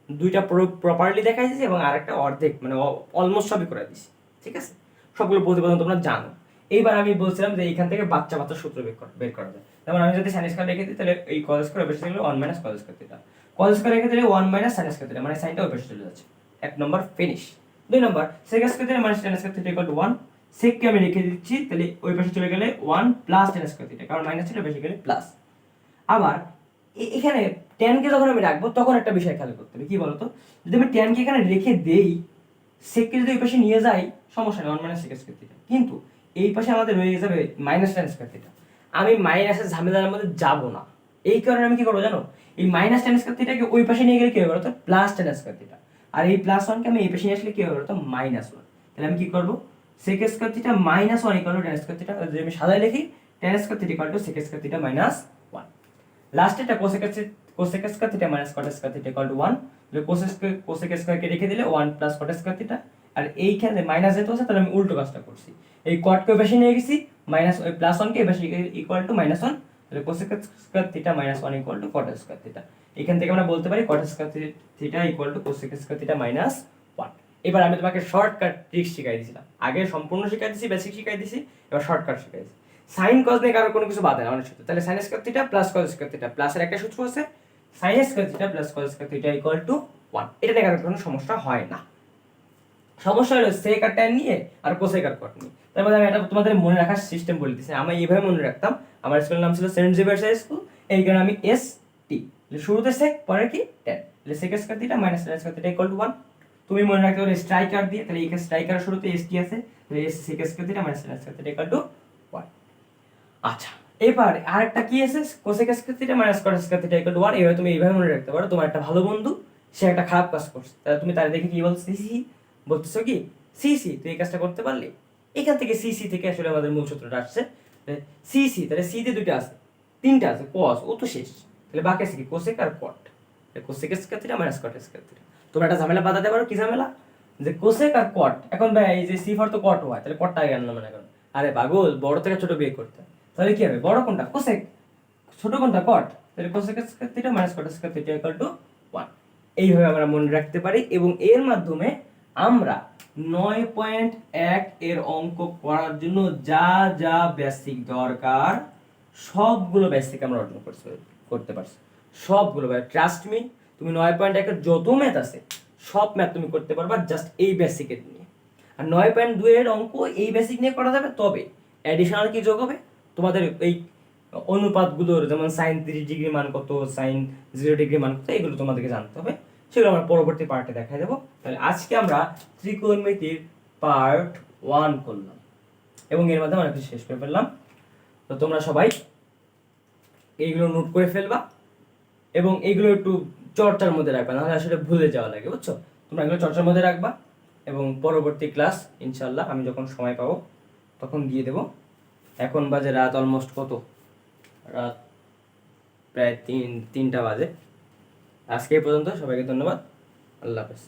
দুইটা প্রপারলি দেখাই দিয়েছি এবং আরেকটা অর্ধেক, মানে অলমোস্ট সবই করে দিয়েছি। ঠিক আছে, সবগুলো প্রতিপাদন তোমরা জানো। এইবার আমি বলছিলাম যে এইখান থেকে বাচ্চা বাচ্চা সূত্র বের করা যায়। যেমন আমি যদি সাইন স্কয়ার রেখে দিই, তাহলে এই কস স্কয়ার বেশি থাকলে 1 মাইনাস কস স্কয়ার থিটা, কস স্কয়ার রেখে দিলে 1 মাইনাস সাইন স্কয়ার থিটা, মানে সাইনটা ওই পাশে চলে যাচ্ছে। এক নম্বর ফিনিশ। দুই নম্বর, sec square theta minus tan square theta equal to 1, সেককে আমি রেখে দিচ্ছি, তাহলে ওই পাশে চলে গেলে 1 প্লাস ট্যান স্কয়ার থিটা, কারণ মাইনাস ছিল বেশি গেলে প্লাস। আবার এখানে ট্যানকে যখন আমি রাখবো তখন একটা বিষয় খেয়াল করতে হবে, কি বলতো? যদি আমি ট্যানকে এখানে রেখে দেই, সেককে যদি ওই পাশে নিয়ে যাই সমস্যা নেই, 1 মাইনাস সেক স্কয়ার থিটা, কিন্তু এই পাশে আমাদের রয়ে যাবে মাইনাস ট্যান স্কয়ার থিটা। আমি মাইনাসের ঝামেলার মধ্যে যাব না, এই কারণে আমি কি করবো জানো? এই মাইনাস ট্যান স্কয়ার থিটাকে ওই পাশে নিয়ে গেলে কি হবে বলতো? Plus tan square theta. আর এই প্লাস 1কে আমি এই পাশে নিয়ে আসলে কি হবে বলতো? -1। তাহলে আমি কি করবো? Sec square theta minus 1 equal to tan square theta, যদি আমি সাজায় লিখি tan square theta equal to sec square theta minus 1। লাস্টেরটা cosec square theta minus cot square theta equal to 1, তাহলে কোসেক স্কয়ারকে রেখে দিলে 1 প্লাস কট স্কয়ার থিটা। আর এইখানে মাইনাস যেহেতু আছে, তাহলে আমি উল্টো কাজটা করছি, এই কটকে বেশি নিয়ে গেছি, মাইনাস ওই প্লাস 1কে বেশি ইকুয়াল টু -1, তাহলে cosec square theta minus 1 equal two কট স্কয়ার থিটা। এখান থেকে আমরা বলতে পারি কট square theta equal two cosec square theta minus 1। এবার আমি তোমাকে শর্টকাট ট্রিক শিখাই দিয়েছিলাম, আগে সম্পূর্ণ শিখাই দিয়েছি, বেসিক শিখাই দিয়েছি, এবার শর্টকাট শিখাই দিয়েছি। সাইন কস নিয়ে কারো কোনো কিছু বাদে না, অনেক সূত্র। তাহলে sign square theta plus cos square theta প্লাসের একটা সূত্র আছে, sine square theta plus cos square theta equal to 1। এটা নিয়ে কারো কোনো সমস্যা হয় না। সমস্যা হলো সেক আর ট্যান নিয়ে আর কোসেক আর কট নিয়ে। তার মধ্যে আমি এটা তোমাদের মনে রাখার সিস্টেম বলে দিচ্ছি, আমি এইভাবে মনে রাখতাম। আমার স্কুলের নাম ছিল সেন্ট জেভিয়ার্স হাই স্কুল, এই কারণে আমি এস টি, শুরুতে সেক পরে কি ট্যান, তাহলে sec square theta minus tan square theta equal to 1। তুমি মনে রাখতে পারো স্ট্রাইকার দিয়ে, তাহলে এখানে স্ট্রাইকারের শুরুতে এস টি আছে, তাহলে S sec square theta minus tan square theta equal to 1। আচ্ছা, এবার আরেকটা কি আছে? Cosec square theta minus cot square theta equal to 1। এবার তুমি এইভাবে মনে রাখতে পারো, তোমার একটা ভালো বন্ধু, সে একটা খারাপ কাজ করছে, তাহলে তুমি তার দেখে কি বলছো? সি, বলতেছো কি সি তুই এই কাজটা করতে পারলি। এখান থেকে সি থেকে আসলে আমাদের মূল সূত্রটা আসছে। সি তাহলে সি তে দুটো আছে, তিনটা আছে, কস ও তো শেষ, তাহলে বাকি আছে কি? কোসেক আর cot. Cosec square theta minus cot square theta. তোমরা একটা ঝামেলা বাঁধাতে পারো, কি ঝামেলা? যে কোসেক আর কট, এখন ভাই এই যে সি ফর তো কট হয়, তাহলে কটটা আগে আনলাম না এখন। আরে পাগল, বড় থেকে ছোট বিয়ে করতে, তাহলে কি হবে? বড় কোনটা? কোসেক, ছোট কোনটা? কট, তাহলে cosec square theta minus cot square theta equal to 1। এইভাবে আমরা মনে রাখতে পারি, এবং এর মাধ্যমে আমরা 9.1 এর অঙ্ক করার জন্য যা যা বেসিক দরকার সবগুলো বেসিক আমরা অর্জন করতে পারছি, সবগুলো। ভাই ট্রাস্ট মি, তুমি 9.1 এর যত ম্যাথ আছে সব ম্যাথ তুমি করতে পারবা জাস্ট এই বেসিকের নিয়ে। আর 9.2 এর অঙ্ক এই বেসিক নিয়ে করা যাবে, তবে অ্যাডিশনাল কি যোগ হবে? তোমাদের এই অনুপাতগুলোর, যেমন সাইন 30 ডিগ্রি মান কত, সাইন 0 ডিগ্রি মান কত, এগুলো তোমাদেরকে জানতে হবে, সেগুলো আমরা পরবর্তী পার্টে দেখাই দেবো। তাহলে আজকে আমরা ত্রিকোণমিতির পার্ট 1 করলাম, এবং এর মাধ্যমে অনেক কিছু শেষ করে ফেললাম। তো তোমরা সবাই এইগুলো নোট করে ফেলবা, এবং এইগুলো একটু চর্চার মধ্যে রাখবা, নাহলে আসলে ভুলে যাওয়া লাগে, বুঝছো? তোমরা এগুলো চর্চার মধ্যে রাখবা, এবং পরবর্তী ক্লাস ইনশাল্লাহ আমি যখন সময় পাবো তখন দিয়ে দেবো। এখন বাজে রাত অলমোস্ট কত, রাত প্রায় 3টা বাজে। আজকে এই পর্যন্ত, সবাইকে ধন্যবাদ, আল্লাহ হাফেজ।